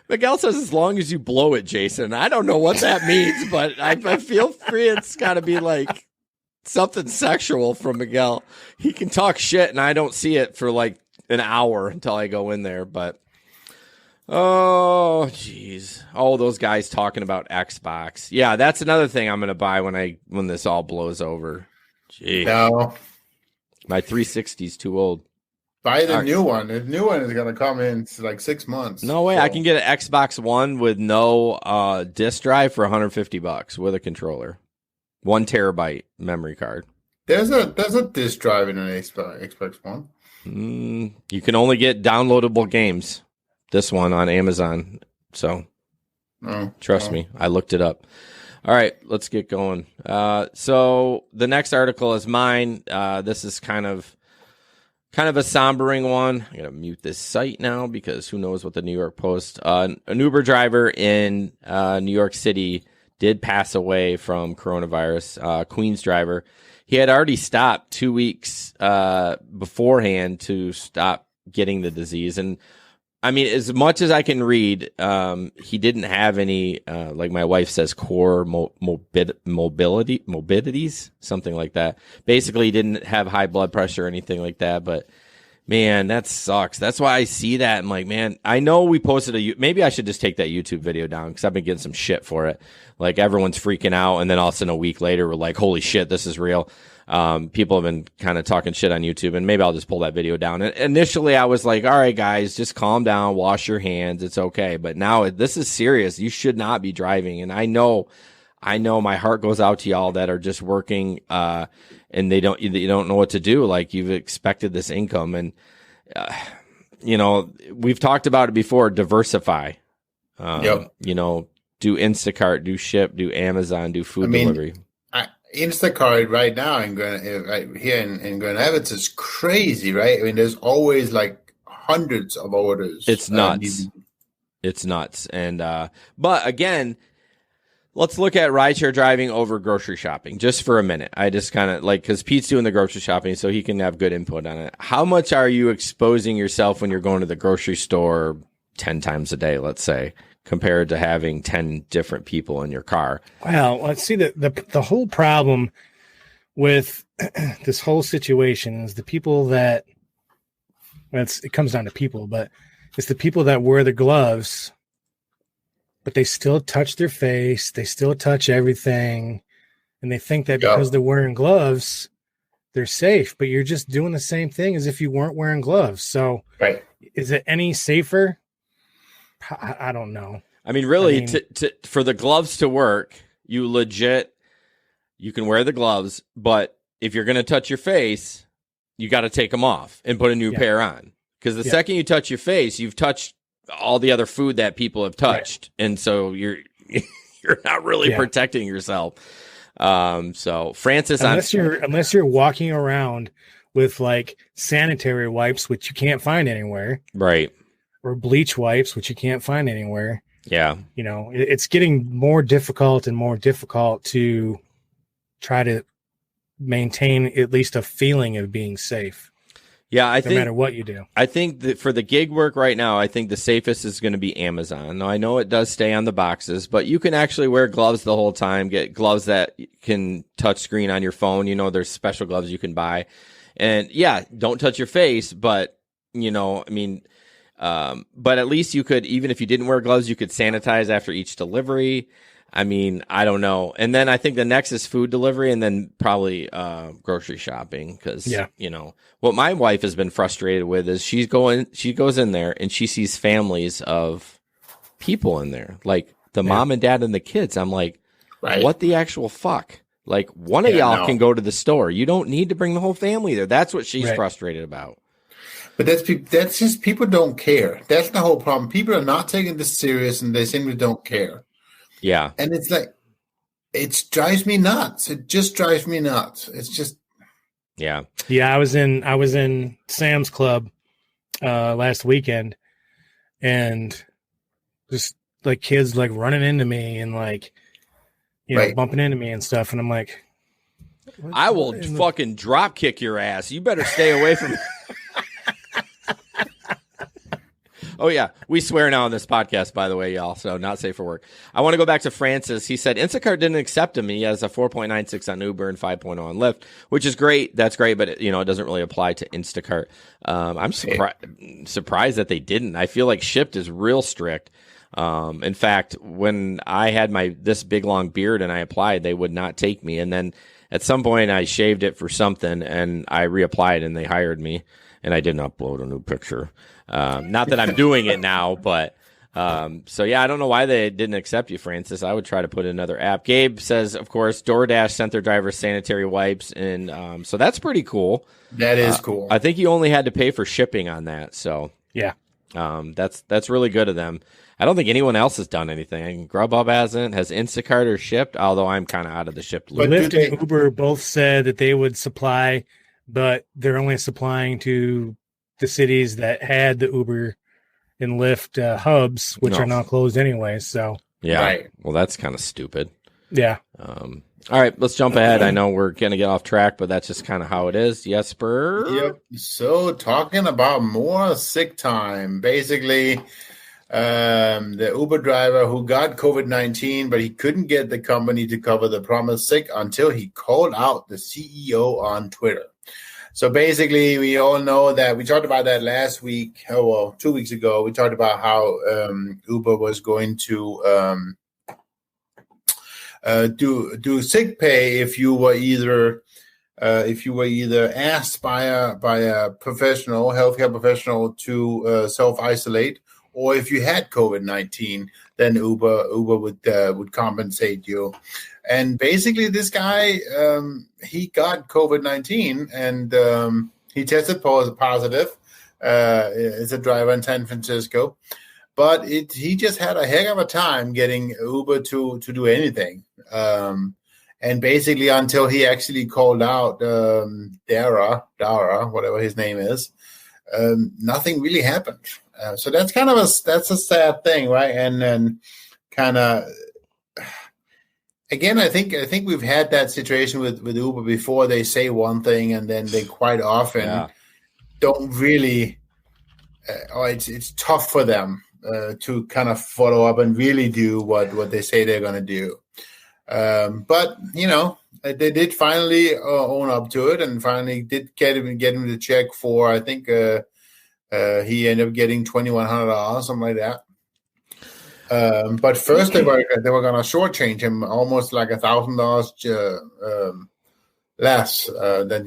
S1: Miguel says, as long as you blow it, Jason. I don't know what that means, but I feel free. It's got to be like something sexual from Miguel. He can talk shit, and I don't see it for like an hour until I go in there. But, oh, jeez. Oh, those guys talking about Xbox. Yeah, that's another thing I'm going to buy when this all blows over. Jeez.
S3: No.
S1: My 360's too old.
S3: Buy the new one. The new one is going to come in like 6 months.
S1: No way. So I can get an Xbox One with no disk drive for $150 with a controller. 1 terabyte memory card.
S3: There's a disk drive in an Xbox One.
S1: You can only get downloadable games. This one on Amazon. So trust me. I looked it up. All right, let's get going. So the next article is mine. This is kind of a sombering one. I gotta mute this site now because who knows what the New York Post. An Uber driver in New York City did pass away from coronavirus. Queens driver. He had already stopped 2 weeks beforehand to stop getting the disease. And I mean, as much as I can read, he didn't have any, like my wife says, core morbidities, something like that. Basically, he didn't have high blood pressure or anything like that. But man, that sucks. That's why I see that. I'm like, man, I know we posted maybe I should just take that YouTube video down because I've been getting some shit for it. Like everyone's freaking out. And then all of a sudden a week later, we're like, holy shit, this is real. People have been kind of talking shit on YouTube, and maybe I'll just pull that video down. And initially I was like, all right, guys, just calm down, wash your hands. It's okay. But now this is serious. You should not be driving. And I know I know my heart goes out to y'all that are just working, and you don't know what to do. Like, you've expected this income, and we've talked about it before. Diversify.
S3: Yep.
S1: Do Instacart, do Ship, do Amazon, do food delivery.
S3: Instacart right now right here in Grand Rapids is crazy, right? I mean, there's always like hundreds of orders.
S1: It's nuts. It's nuts. And but again, let's look at rideshare driving over grocery shopping just for a minute. I just kind of because Pete's doing the grocery shopping, so he can have good input on it. How much are you exposing yourself when you're going to the grocery store 10 times a day, let's say, compared to having 10 different people in your car?
S2: Well, let's see, the whole problem with this whole situation is the people that, it comes down to people, but it's the people that wear the gloves, but they still touch their face, they still touch everything, and they think that because they're wearing gloves, they're safe, but you're just doing the same thing as if you weren't wearing gloves. So is it any safer? I don't know. I mean,
S1: really, for the gloves to work, you can wear the gloves, but if you're going to touch your face, you got to take them off and put a new pair on. Because the second you touch your face, you've touched all the other food that people have touched. Right. And so you're not really protecting yourself. So Francis,
S2: unless you're walking around with like sanitary wipes, which you can't find anywhere.
S1: Right.
S2: Or bleach wipes, which you can't find anywhere.
S1: Yeah.
S2: It's getting more difficult and more difficult to try to maintain at least a feeling of being safe.
S1: Yeah, I think no
S2: matter what you do.
S1: I think that for the gig work right now, I think the safest is going to be Amazon. Now, I know it does stay on the boxes, but you can actually wear gloves the whole time, get gloves that can touch screen on your phone. There's special gloves you can buy. And don't touch your face, but but at least you could, even if you didn't wear gloves, you could sanitize after each delivery. I mean, I don't know. And then I think the next is food delivery, and then probably grocery shopping. Because, what my wife has been frustrated with is she goes in there and she sees families of people in there, like the mom and dad and the kids. I'm like, what the actual fuck? Like, one of y'all can go to the store. You don't need to bring the whole family there. That's what she's frustrated about.
S3: But that's just people don't care. That's the whole problem. People are not taking this serious, and they simply don't care.
S1: Yeah,
S3: and it's like it drives me nuts. It just drives me nuts. It's just
S2: yeah. I was in Sam's Club last weekend, and just like kids like running into me and like bumping into me and stuff, and I'm like,
S1: I will fucking drop kick your ass. You better stay away from. Oh, yeah. We swear now on this podcast, by the way, y'all. So not safe for work. I want to go back to Francis. He said Instacart didn't accept him. He has a 4.96 on Uber and 5.0 on Lyft, which is great. That's great. But, it doesn't really apply to Instacart. I'm surprised that they didn't. I feel like Shipt is real strict. In fact, when I had this big long beard and I applied, they would not take me. And then at some point I shaved it for something and I reapplied and they hired me. And I didn't upload a new picture. Not that I'm doing it now, but so yeah, I don't know why they didn't accept you, Francis. I would try to put in another app. Gabe says, of course, DoorDash sent their drivers sanitary wipes, and so that's pretty cool.
S3: That is cool.
S1: I think you only had to pay for shipping on that, so
S2: yeah,
S1: that's really good of them. I don't think anyone else has done anything. Grubhub hasn't. Has Instacart or Shipt? Although I'm kind of out of the Shipt loop.
S2: But Lyft and Uber both said that they would supply, but they're only supplying to the cities that had the Uber and Lyft hubs, which are now closed anyway. So
S1: yeah, well, that's kind of stupid.
S2: Yeah.
S1: All right, let's jump ahead. I know we're gonna get off track, but that's just kind of how it is. Jesper.
S3: Yep. So talking about more sick time, basically, the Uber driver who got COVID-19, but he couldn't get the company to cover the promised sick until he called out the CEO on Twitter. So basically, we all know that we talked about that last week. 2 weeks ago, we talked about how Uber was going to do sick pay if you were either asked by a professional, healthcare professional, to self-isolate, or if you had COVID-19, then Uber would compensate you. And basically, this guy he got COVID-19 and he tested positive. As a driver in San Francisco, but he just had a heck of a time getting Uber to do anything. And basically, until he actually called out Dara, whatever his name is, nothing really happened. So that's kind of a sad thing, right? And then kind of again, I think we've had that situation with Uber before. They say one thing and then they quite often don't really, or it's tough for them to kind of follow up and really do what they say they're going to do. But they did finally own up to it and finally did get him the check for, I think he ended up getting $2,100, something like that. But first they were going to shortchange him almost like $1,000 less than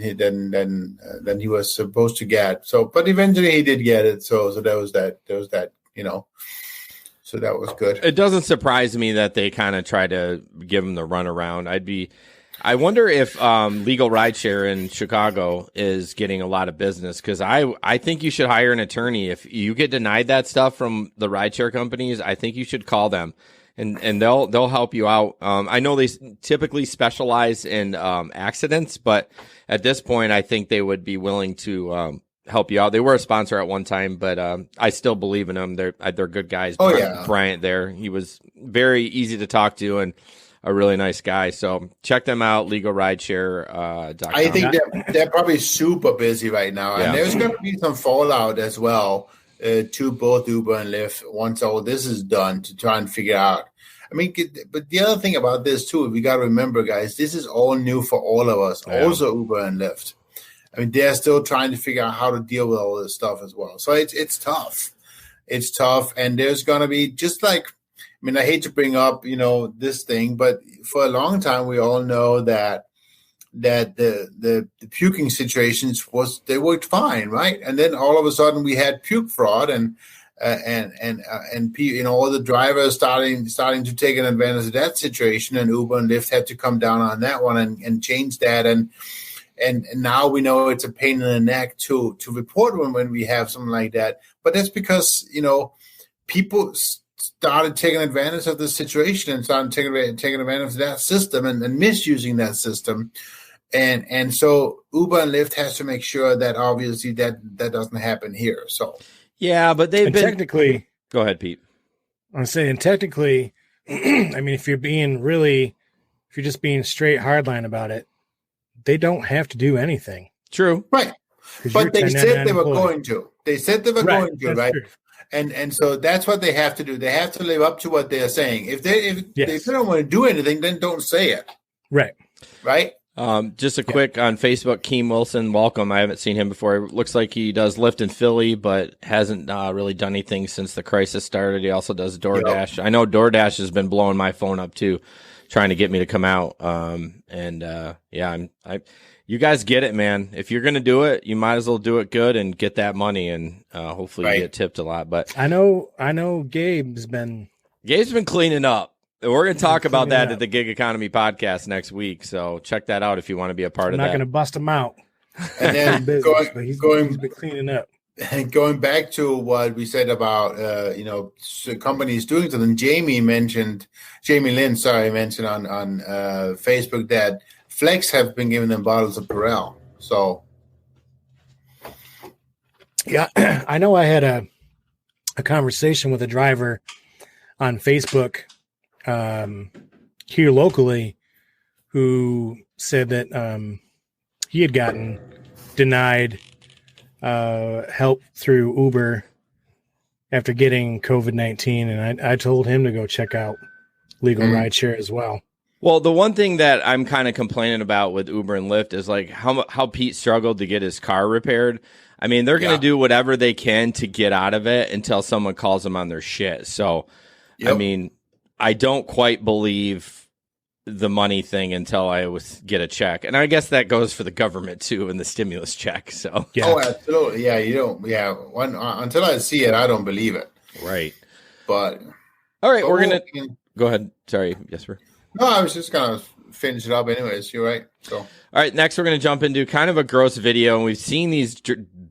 S3: he was supposed to get. So, but eventually he did get it. So there was that. So that was good.
S1: It doesn't surprise me that they kind of try to give him the runaround. I wonder if legal rideshare in Chicago is getting a lot of business, because I think you should hire an attorney. If you get denied that stuff from the rideshare companies, I think you should call them. And they'll help you out. I know they typically specialize in accidents, but at this point, I think they would be willing to help you out. They were a sponsor at one time, but I still believe in them. They're good guys.
S3: Oh, yeah.
S1: Bryant there, he was very easy to talk to and a really nice guy. So check them out, legalrideshare.com.
S3: I think they're probably super busy right now, and there's going to be some fallout as well to both Uber and Lyft once all this is done, to try and figure out. I mean, but the other thing about this too, we got to remember, guys, this is all new for all of us, also Uber and Lyft. I mean, they're still trying to figure out how to deal with all this stuff as well. So it's tough. It's tough, and there's going to be, just like, I mean, I hate to bring up, this thing, but for a long time we all know that the puking situations they worked fine, right? And then all of a sudden we had puke fraud and all the drivers starting to take an advantage of that situation, and Uber and Lyft had to come down on that one and change that, and now we know it's a pain in the neck to report when we have something like that. But that's because people started taking advantage of the situation and started taking advantage of that system and misusing that system. And so Uber and Lyft has to make sure that obviously that doesn't happen here. So
S1: yeah, but they've been
S2: technically.
S1: Go ahead, Pete.
S2: I'm saying technically, I mean, if you're just being straight hardline about it, they don't have to do anything.
S1: True,
S3: right? But they said they were going to. They said they were going to, right? True. And so that's what they have to do. They have to live up to what they're saying. If they don't want to do anything, then don't say it. Right.
S1: Just a quick on Facebook, Keem Wilson, welcome. I haven't seen him before. It looks like he does Lyft in Philly, but hasn't really done anything since the crisis started. He also does DoorDash. Yep. I know DoorDash has been blowing my phone up too, trying to get me to come out. You guys get it, man. If you're going to do it, you might as well do it good and get that money, and hopefully you get tipped a lot. But
S2: I know Gabe's been
S1: cleaning up. We're going to talk about that at the Gig Economy podcast next week. So check that out if you want to be a part of that.
S2: I'm not going to bust him out.
S3: And then
S2: he's been cleaning up.
S3: And going back to what we said about, companies doing something, Jamie Lynn mentioned on Facebook that Flex have been giving them bottles of Perel. So,
S2: yeah, I know I had a conversation with a driver on Facebook here locally who said that he had gotten denied help through Uber after getting COVID-19, and I told him to go check out legal rideshare as well.
S1: Well, the one thing that I'm kind of complaining about with Uber and Lyft is like how Pete struggled to get his car repaired. I mean, they're going to do whatever they can to get out of it until someone calls them on their shit. So, I mean, I don't quite believe the money thing until I get a check. And I guess that goes for the government too, and the stimulus check. So,
S3: Oh, absolutely. Yeah, you don't. Yeah. Until I see it, I don't believe it.
S1: Right.
S3: But
S1: All right,
S3: but
S1: we're gonna
S3: we'll-
S1: go ahead. Sorry, Jesper.
S3: No, I was just gonna finish it up anyways. You're right. So
S1: All right, next we're going to jump into kind of a gross video, and we've seen these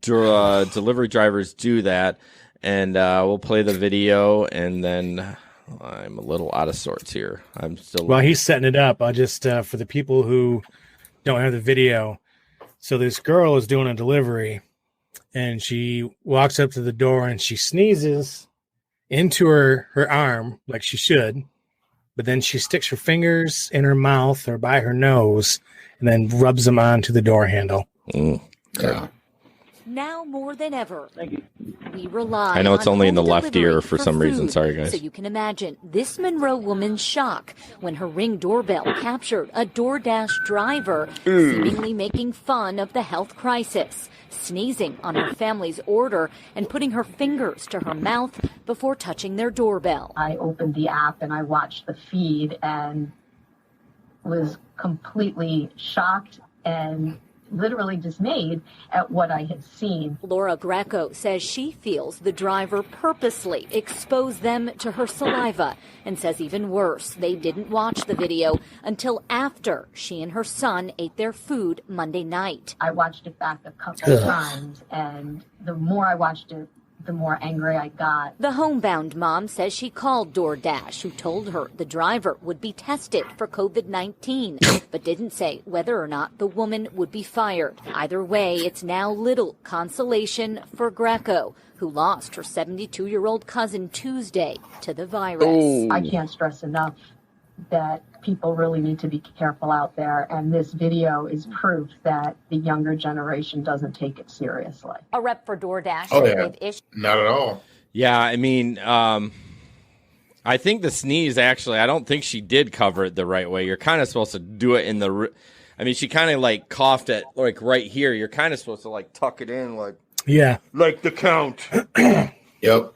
S1: delivery drivers do that, and we'll play the video, and then I'm a little out of sorts here. I'm still
S2: While he's setting it up, I'll just for the people who don't have the video. So this girl is doing a delivery, and she walks up to the door and she sneezes into her arm like she should, but then she sticks her fingers in her mouth or by her nose and then rubs them onto the door handle.
S3: yeah.
S4: Now more than ever, we rely
S1: I know it's
S4: on
S1: only in the
S4: home
S1: left
S4: delivery
S1: ear for some reason.
S4: food.
S1: Sorry, guys.
S4: So you can imagine this Monroe woman's shock when her Ring doorbell captured a DoorDash driver seemingly making fun of the health crisis, sneezing on her family's order and putting her fingers to her mouth before touching their doorbell.
S7: I opened the app and I watched the feed and was completely shocked and literally dismayed at what I had seen.
S4: Laura Greco says she feels the driver purposely exposed them to her saliva and says even worse, they didn't watch the video until after she and her son ate their food Monday night.
S7: I watched it back a couple times, and the more I watched it, the more angry I got.
S4: The homebound mom says she called DoorDash, who told her the driver would be tested for COVID-19, but didn't say whether or not the woman would be fired. Either way, it's now little consolation for Greco, who lost her 72-year-old cousin Tuesday to the virus.
S7: I can't stress enough that people really need to be careful out there, and this video is proof that the younger generation doesn't take it seriously.
S4: A rep for DoorDash
S3: Oh,
S4: said
S3: yeah.
S4: they've issued
S3: Not at all.
S1: Yeah, I mean, I think the sneeze, actually, I don't think she did cover it the right way. You're kind of supposed to do it in the, I mean, she kind of like coughed at like right here. You're kind of supposed to like tuck it in
S2: Yeah.
S1: like the count.
S3: Yep.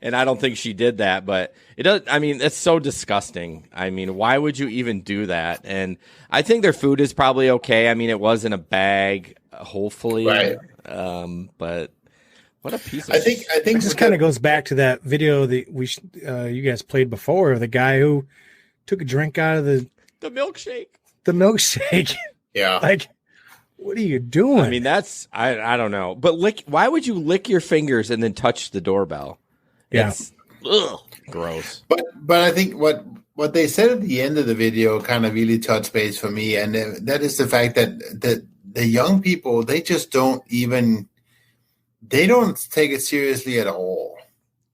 S1: And I don't think she did that, but it does. I mean, it's so disgusting. I mean, why would you even do that? And I think their food is probably okay. I mean, it was in a bag, hopefully.
S3: Right.
S1: But what a piece of
S3: I think
S2: It just kind of goes back to that video that you guys played before of the guy who took a drink out of
S1: the milkshake.
S2: the milkshake.
S3: yeah.
S2: Like, what are you doing?
S1: I mean, that's I don't know. But why would you lick your fingers and then touch the doorbell?
S2: Yeah.
S1: It's gross.
S3: But I think what they said at the end of the video kind of really touched base for me, and that is the fact that the young people, they just don't take it seriously at all.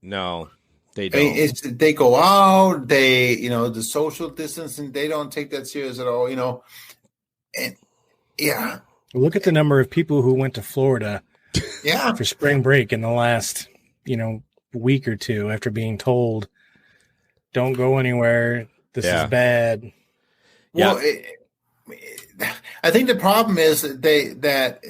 S1: No, they
S3: I
S1: don't.
S3: mean, they go out, the social distancing, they don't take that serious at all, and yeah,
S2: Look at the number of people who went to Florida
S3: yeah.
S2: for spring break in the last, week or two after being told, don't go anywhere. This
S1: Yeah.
S2: is bad.
S1: Yeah.
S3: Well, I think the problem is that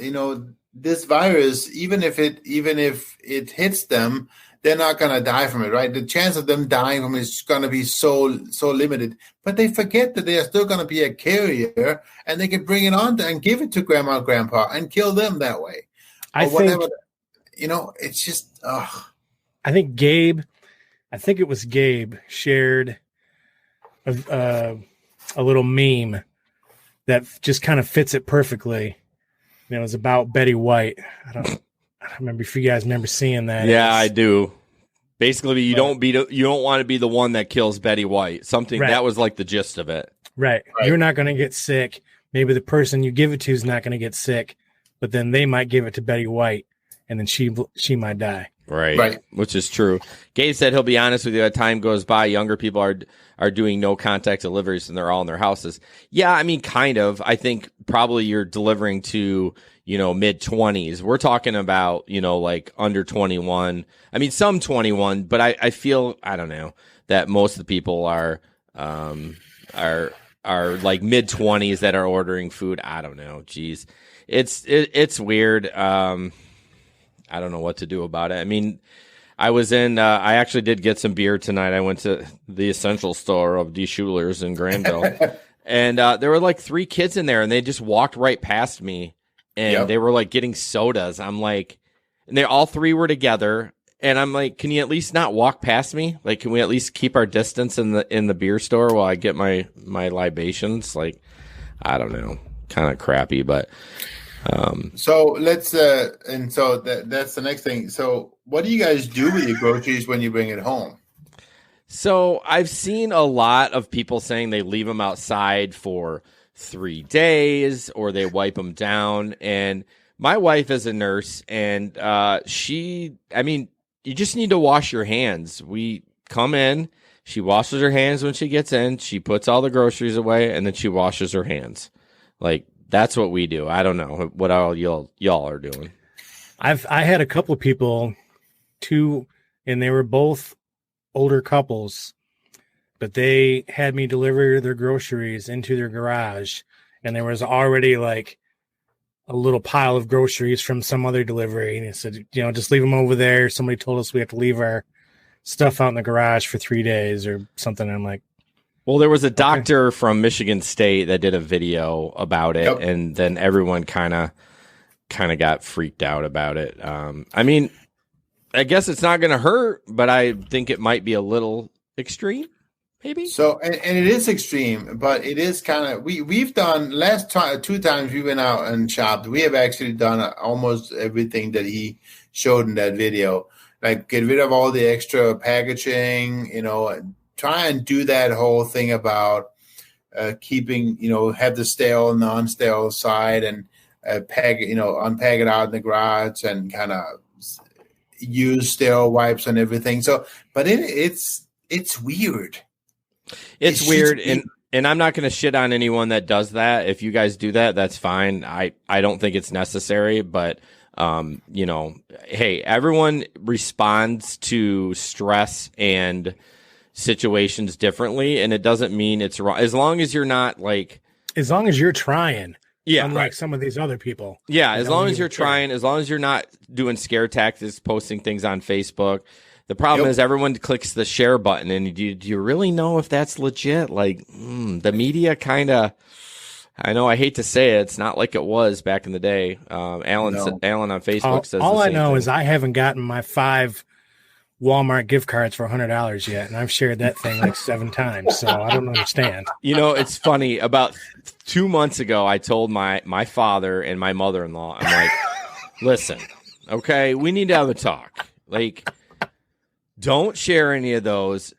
S3: this virus, even if it hits them, they're not going to die from it, right? The chance of them dying from it is going to be so limited. But they forget that they are still going to be a carrier, and they can bring it on and give it to grandma and grandpa and kill them that way.
S2: I
S3: Or
S2: think
S3: whatever. It's just,
S2: I think it was Gabe shared a little meme that just kind of fits it perfectly. And it was about Betty White. I don't remember if you guys remember seeing that.
S1: Yeah, I do. Basically, you don't want to be the one that kills Betty White. Something
S2: Right.
S1: that was like the gist of it.
S2: Right.
S3: Right.
S2: You're not going to get sick. Maybe the person you give it to is not going to get sick, but then they might give it to Betty White, and then she might die.
S1: Right. Which is true. Gabe said he'll be honest with you. As time goes by, younger people are doing no contact deliveries and they're all in their houses. Yeah, I mean, kind of. I think probably you're delivering to, mid 20s. We're talking about, like under 21. I mean, some 21, but I feel, I don't know, that most of the people are like mid 20s that are ordering food. I don't know. Geez. It's weird. I don't know what to do about it. I mean, I actually did get some beer tonight. I went to the essential store of D. Schuler's in Granville, and there were like 3 kids in there, and they just walked right past me, and
S3: Yep.
S1: they were like getting sodas. I'm like, and they all 3 were together, And I'm like, can you at least not walk past me? Like, can we at least keep our distance in the beer store while I get my libations? Like, I don't know, kind of crappy, but.
S3: So let's and so that's the next thing. So what do you guys do with your groceries when you bring it home?
S1: So I've seen a lot of people saying they leave them outside for 3 days or they wipe them down. And my wife is a nurse, and you just need to wash your hands. We come in, she washes her hands when she gets in, she puts all the groceries away, and then she washes her hands. Like, that's what we do. I don't know what all y'all are doing.
S2: I had a couple of people, and they were both older couples, but they had me deliver their groceries into their garage, and there was already like a little pile of groceries from some other delivery, and it said, just leave them over there. Somebody told us we have to leave our stuff out in the garage for 3 days or something. And I'm like,
S1: well, there was a doctor from Michigan State that did a video about it, and then everyone kind of got freaked out about it. I guess it's not going to hurt, but I think it might be a little extreme, maybe.
S3: So, and it is extreme, but it is kind of, we've done two times we went out and shopped. We have actually done almost everything that he showed in that video, like get rid of all the extra packaging, try and do that whole thing about keeping, have the stale, non-stale side and unpack it out in the garage and kind of use sterile wipes and everything. So, but it's weird.
S1: It's weird, and I'm not going to shit on anyone that does that. If you guys do that, that's fine. I don't think it's necessary, but hey, everyone responds to stress and situations differently, and it doesn't mean it's wrong as long as you're not
S2: as long as you're trying.
S1: Yeah,
S2: unlike some of these other people.
S1: Yeah, as long as you're trying, as long as you're not doing scare tactics, posting things on Facebook. The problem is everyone clicks the share button, and do you really know if that's legit? Like, the media kind of, I know I hate to say it, it's not like it was back in the day. Alan on Facebook says
S2: all
S1: the
S2: I
S1: same
S2: know
S1: thing.
S2: is I haven't gotten my 5 Walmart gift cards for $100 yet, and I've shared that thing like 7 times, so I don't understand.
S1: It's funny. About 2 months ago, I told my father and my mother-in-law, I'm like, listen, okay, we need to have a talk. Like, don't share any of those.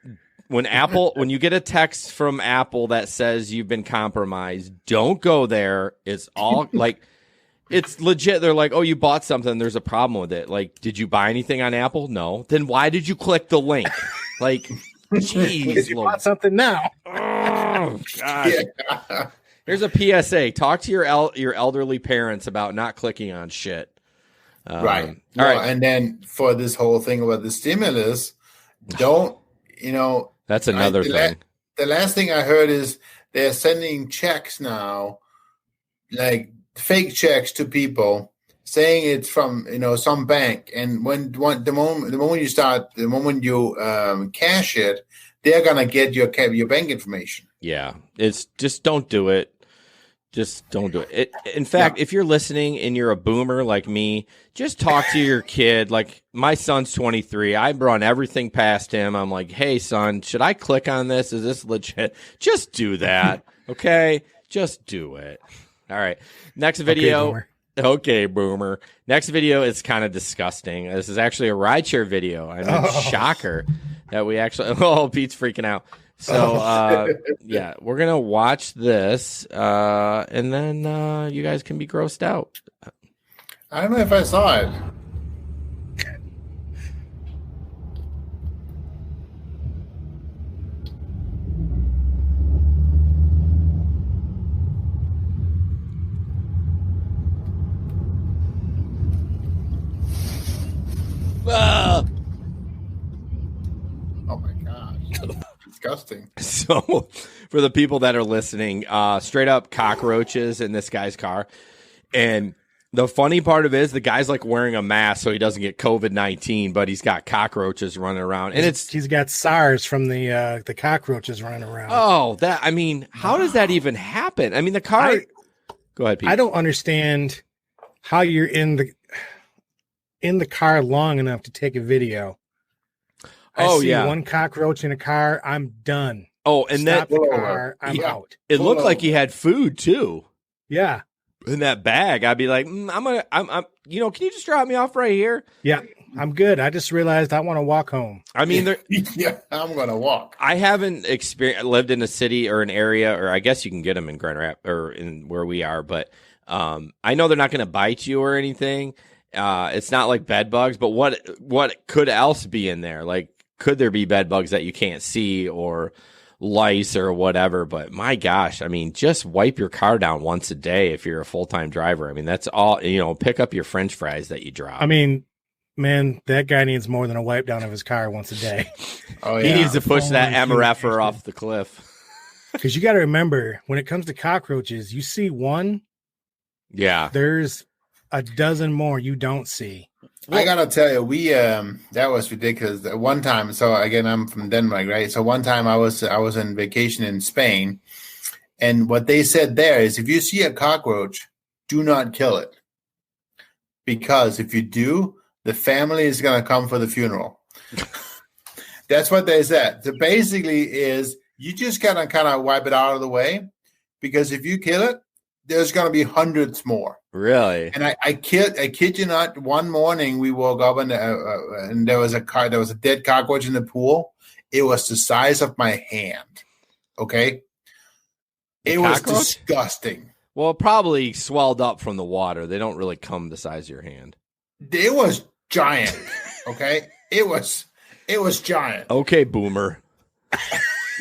S1: When you get a text from Apple that says you've been compromised, don't go there. It's all like, it's legit. They're like, oh, you bought something. There's a problem with it. Like, did you buy anything on Apple? No. Then why did you click the link? Like, jeez.
S2: You bought something now.
S1: Oh, gosh. Yeah. Here's a PSA. Talk to your elderly parents about not clicking on shit.
S3: Right.
S1: All right.
S3: And then for this whole thing about the stimulus, don't,
S1: That's another thing.
S3: The last thing I heard is they're sending checks now, like fake checks to people saying it's from, some bank. And the moment you cash it, they're going to get your bank information.
S1: Yeah. It's just don't do it. Just don't do it. In fact, if you're listening and you're a boomer like me, just talk to your kid. Like, my son's 23. I run everything past him. I'm like, hey, son, should I click on this? Is this legit? Just do that. Okay? Just do it. All right. Next video. Okay, boomer. Next video is kind of disgusting. This is actually a rideshare video. I mean, shocker that we actually. Oh, Pete's freaking out. So, yeah, we're going to watch this, and then you guys can be grossed out.
S3: I don't know if I saw it.
S1: Ah!
S3: Oh, my gosh. Disgusting.
S1: So, for the people that are listening, straight up cockroaches in this guy's car. And the funny part of it is the guy's like wearing a mask so he doesn't get COVID-19, but he's got cockroaches running around. And
S2: he's got SARS from the cockroaches running around.
S1: Oh, how does that even happen? I mean, the car. Go ahead, Pete.
S2: I don't understand how you're in in the car long enough to take a video. I see one cockroach in a car, I'm done.
S1: Oh, and
S2: Stop
S1: that
S2: the car, I'm out.
S1: It looked like he had food too.
S2: Yeah.
S1: In that bag, I'd be like, I'm can you just drop me off right here?
S2: Yeah, I'm good. I just realized I want to walk home.
S1: I mean,
S3: yeah, I'm gonna walk.
S1: I haven't lived in a city or an area, or I guess you can get them in Grand Rapids or in where we are, but I know they're not going to bite you or anything. It's not like bed bugs, but what could else be in there? Like, could there be bed bugs that you can't see or lice or whatever? But my gosh, I mean, just wipe your car down once a day if you're a full-time driver. I mean, that's all, pick up your French fries that you drop.
S2: I mean, man, that guy needs more than a wipe down of his car once a day.
S3: Oh, yeah.
S1: He needs to push that MRFer off the cliff.
S2: Because you got to remember, when it comes to cockroaches, you see one, there's a dozen more you don't see.
S3: I gotta tell you, we that was ridiculous. One time, so again, I'm from Denmark, right? So one time I was on vacation in Spain, and what they said there is, if you see a cockroach, do not kill it, because if you do, the family is gonna come for the funeral. That's what they said. So basically, is you just gotta kind of wipe it out of the way, because if you kill it, there's gonna be hundreds more.
S1: Really?
S3: And I kid you not. One morning we woke up and there was a dead cockroach in the pool. It was the size of my hand. Okay, it was disgusting.
S1: Well, it probably swelled up from the water. They don't really come the size of your hand.
S3: It was giant. Okay, it was giant.
S1: Okay, Boomer.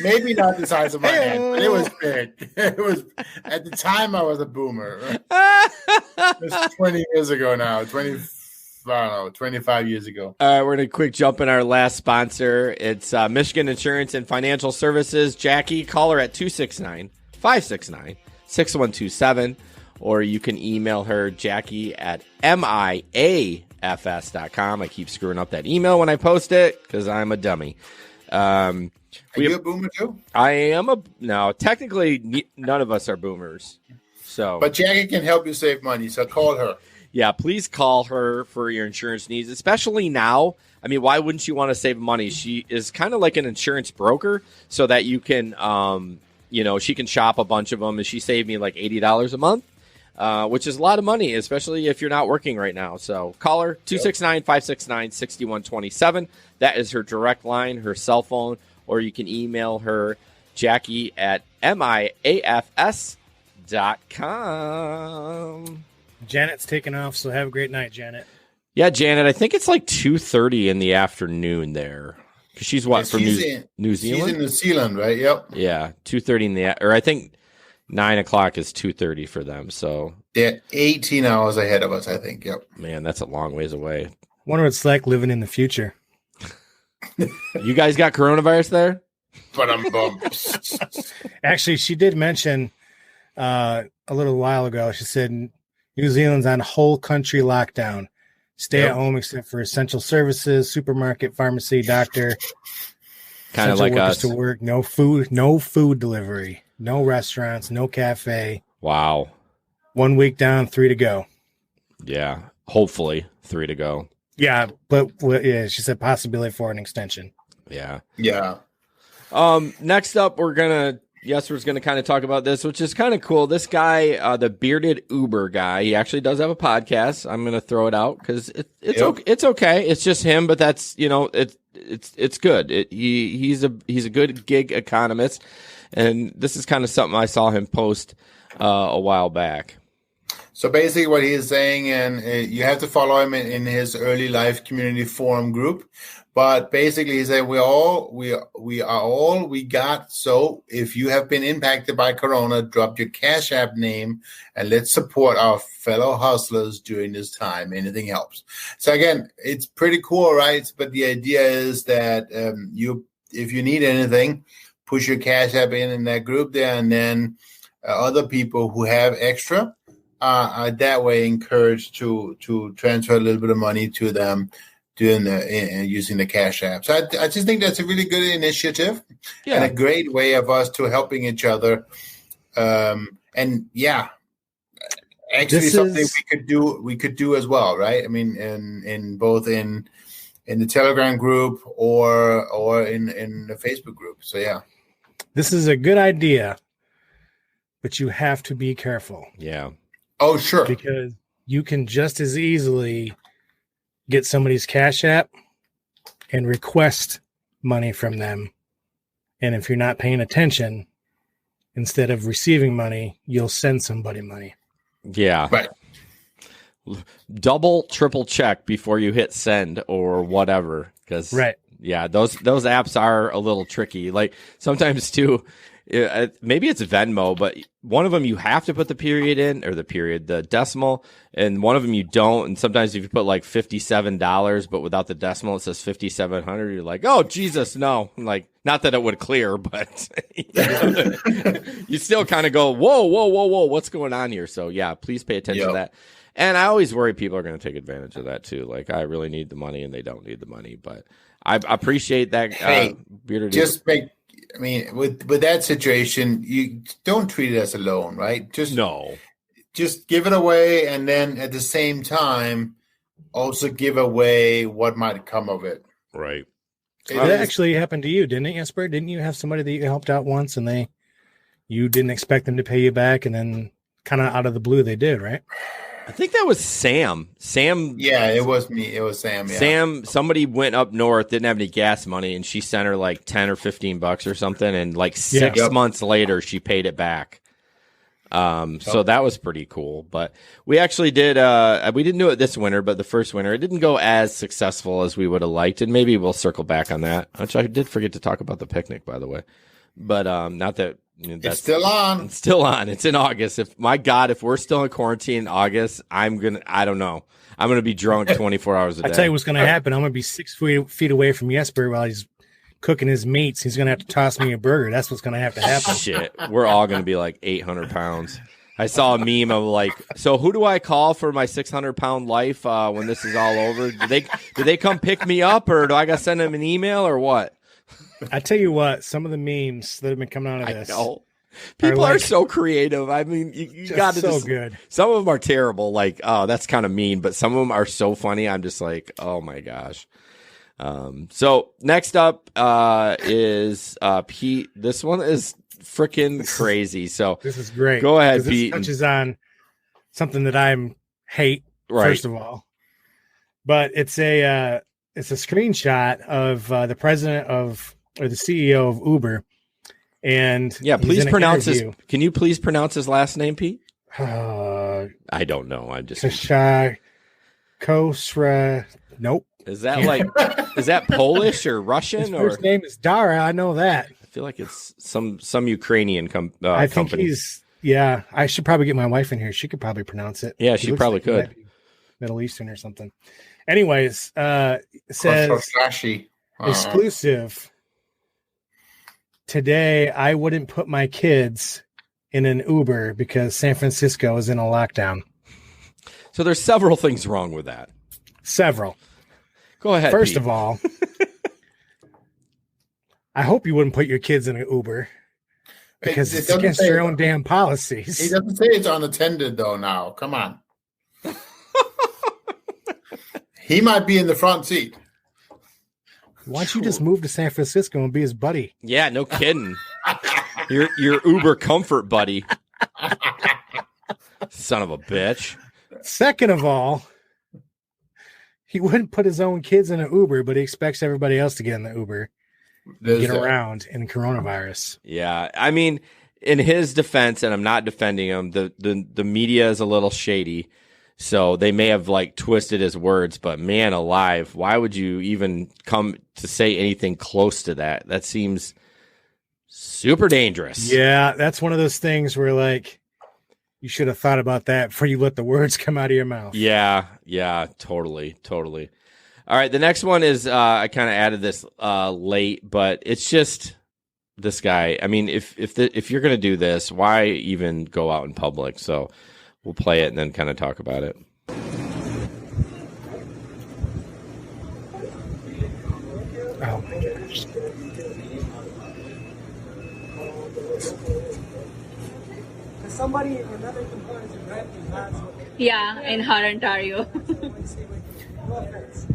S3: Maybe not the size of my hand, but it was big. It was, at the time I was a boomer. It's 20 years ago now. 25 years ago.
S1: All right, we're going to quick jump in our last sponsor. It's Michigan Insurance and Financial Services. Jackie, call her at 269-569-6127, or you can email her, Jackie, at miafs.com. I keep screwing up that email when I post it because I'm a dummy.
S3: Are you a boomer too?
S1: I am no. Technically, none of us are boomers. So,
S3: but Jackie can help you save money. So call her.
S1: Yeah, please call her for your insurance needs, especially now. I mean, why wouldn't you want to save money? She is kind of like an insurance broker, so that you can, she can shop a bunch of them, and she saved me like $80 a month, which is a lot of money, especially if you're not working right now. So call her 269-569-6127. That is her direct line, her cell phone. Or you can email her, Jackie, at miafs.com.
S2: Janet's taking off, so have a great night, Janet.
S1: Yeah, Janet, I think it's like 2:30 in the afternoon there. Because she's from New Zealand?
S3: She's in New Zealand, right? Yep.
S1: Yeah, 2:30 or I think 9 o'clock is 2:30 for them. So
S3: they're 18 hours ahead of us, I think. Yep.
S1: Man, that's a long ways away.
S2: Wonder what it's like living in the future.
S1: You guys got coronavirus there?
S3: But I'm bummed.
S2: Actually, she did mention a little while ago. She said New Zealand's on whole country lockdown. Stay at home except for essential services, supermarket, pharmacy, doctor.
S1: Kind of like us.
S2: To work. No food delivery. No restaurants. No cafe.
S1: Wow.
S2: 1 week down, 3 to go.
S1: Yeah. Hopefully 3 to go.
S2: Yeah, but she said possibility for an extension.
S1: Yeah.
S3: Yeah.
S1: Next up, Jesper's going to kind of talk about this, which is kind of cool. This guy, the bearded Uber guy, he actually does have a podcast. I'm going to throw it out because it's okay. It's just him, but that's, it's good. He's a good gig economist. And this is kind of something I saw him post a while back.
S3: So basically what he is saying, and you have to follow him in his early life community forum group, but basically he said we are all we got. So if you have been impacted by Corona, drop your Cash App name and let's support our fellow hustlers during this time. Anything helps. So again, it's pretty cool, right? But the idea is that if you need anything, push your Cash App in that group there, and then other people who have extra are that way encouraged to transfer a little bit of money to them using the Cash App. So I just think that's a really good initiative and a great way of us to helping each other. And yeah, Actually,
S2: This
S3: something
S2: is-
S3: we could do as well, right? I mean, in both in the Telegram group or in the Facebook group. So yeah.
S2: This is a good idea, but you have to be careful
S1: Yeah.
S3: Oh, sure.
S2: because you can just as easily get somebody's Cash App and request money from them. And if you're not paying attention, instead of receiving money, you'll send somebody money.
S1: Yeah.
S3: Right.
S1: Double, triple check before you hit send or whatever. Because
S2: Right.
S1: yeah, those apps are a little tricky. Like sometimes too, maybe it's Venmo, but one of them you have to put the period in, or the decimal, and one of them you don't. And sometimes if you put like $57, but without the decimal, it says 5,700. You're like, oh Jesus, no! Like, not that it would clear, but you still kind of go, whoa, what's going on here? So yeah, please pay attention to that. And I always worry people are going to take advantage of that too. Like, I really need the money, and they don't need the money, but I appreciate that.
S3: Hey,
S1: Bearded
S3: just make. I mean, with that situation, you don't treat it as a loan, right? Just give it away, and then at the same time, also give away what might come of it.
S1: Right.
S2: That actually happened to you, didn't it, Jesper? Didn't you have somebody that you helped out once, and you didn't expect them to pay you back, and then kind of out of the blue they did, right?
S1: I think that was Sam.
S3: Yeah, it was me. It was Sam. Yeah.
S1: Sam, somebody went up north, didn't have any gas money, and she sent her like 10 or 15 bucks or something. And like 6 months later, she paid it back. So that was pretty cool. But we actually did, we didn't do it this winter, but the first winter, it didn't go as successful as we would have liked. And maybe we'll circle back on that, which I did forget to talk about the picnic, by the way. But not that.
S3: It's still on.
S1: It's still on. It's in August. If we're still in quarantine in August, I don't know. I'm going to be drunk 24 hours a day.
S2: I tell you what's going to happen. I'm going to be 6 feet away from Jesper while he's cooking his meats. He's going to have to toss me a burger. That's what's going to have to happen.
S1: Shit. We're all going to be like 800 pounds. I saw a meme of like, so who do I call for my 600-pound life when this is all over? Do they come pick me up, or do I got to send them an email, or what?
S2: I tell you what, some of the memes that have been coming out of this.
S1: I know. People are so creative. I mean, you got to
S2: so good.
S1: Some of them are terrible. Like, oh, that's kind of mean, but some of them are so funny. I'm just like, oh my gosh. So next up is Pete. This one is freaking crazy. So
S2: this is great.
S1: Go ahead,
S2: Pete. This touches on something that I hate, first of all. But it's a screenshot of the president or the CEO of Uber. And
S1: yeah, please pronounce his. Can you please pronounce his last name, Pete?
S2: I
S1: don't know. I'm just
S2: Kosra. Nope.
S1: Is that Polish or Russian?
S2: His first name is Dara. I know that.
S1: I feel like it's some Ukrainian
S2: I think
S1: company.
S2: I should probably get my wife in here. She could probably pronounce it.
S1: Yeah, she probably could.
S2: Middle Eastern or something. Anyways, it says exclusive. Today, I wouldn't put my kids in an Uber because San Francisco is in a lockdown.
S1: So there's several things wrong with that.
S2: Several.
S1: Go ahead.
S2: First
S1: Pete.
S2: of all, I hope you wouldn't put your kids in an Uber because it's against your own damn policies.
S3: He doesn't say it's unattended, though, now. Come on. He might be in the front seat.
S2: Why don't you just move to San Francisco and be his buddy?
S1: Yeah, no kidding. your Uber comfort buddy. Son of a bitch.
S2: Second of all, he wouldn't put his own kids in an Uber, but he expects everybody else to get in the Uber and get around in coronavirus.
S1: Yeah, I mean, in his defense, and I'm not defending him, the media is a little shady. So they may have like twisted his words, but man alive, why would you even come to say anything close to that? That seems super dangerous.
S2: Yeah, that's one of those things where like you should have thought about that before you let the words come out of your mouth.
S1: Yeah, totally. All right, the next one is I kind of added this late, but it's just this guy. I mean, if you're gonna do this, why even go out in public? So we'll play it and then kind of talk about it.
S2: Oh my gosh.
S8: somebody in another component to drive through, that's what they
S9: Yeah, in Hot, Ontario.
S8: no offense.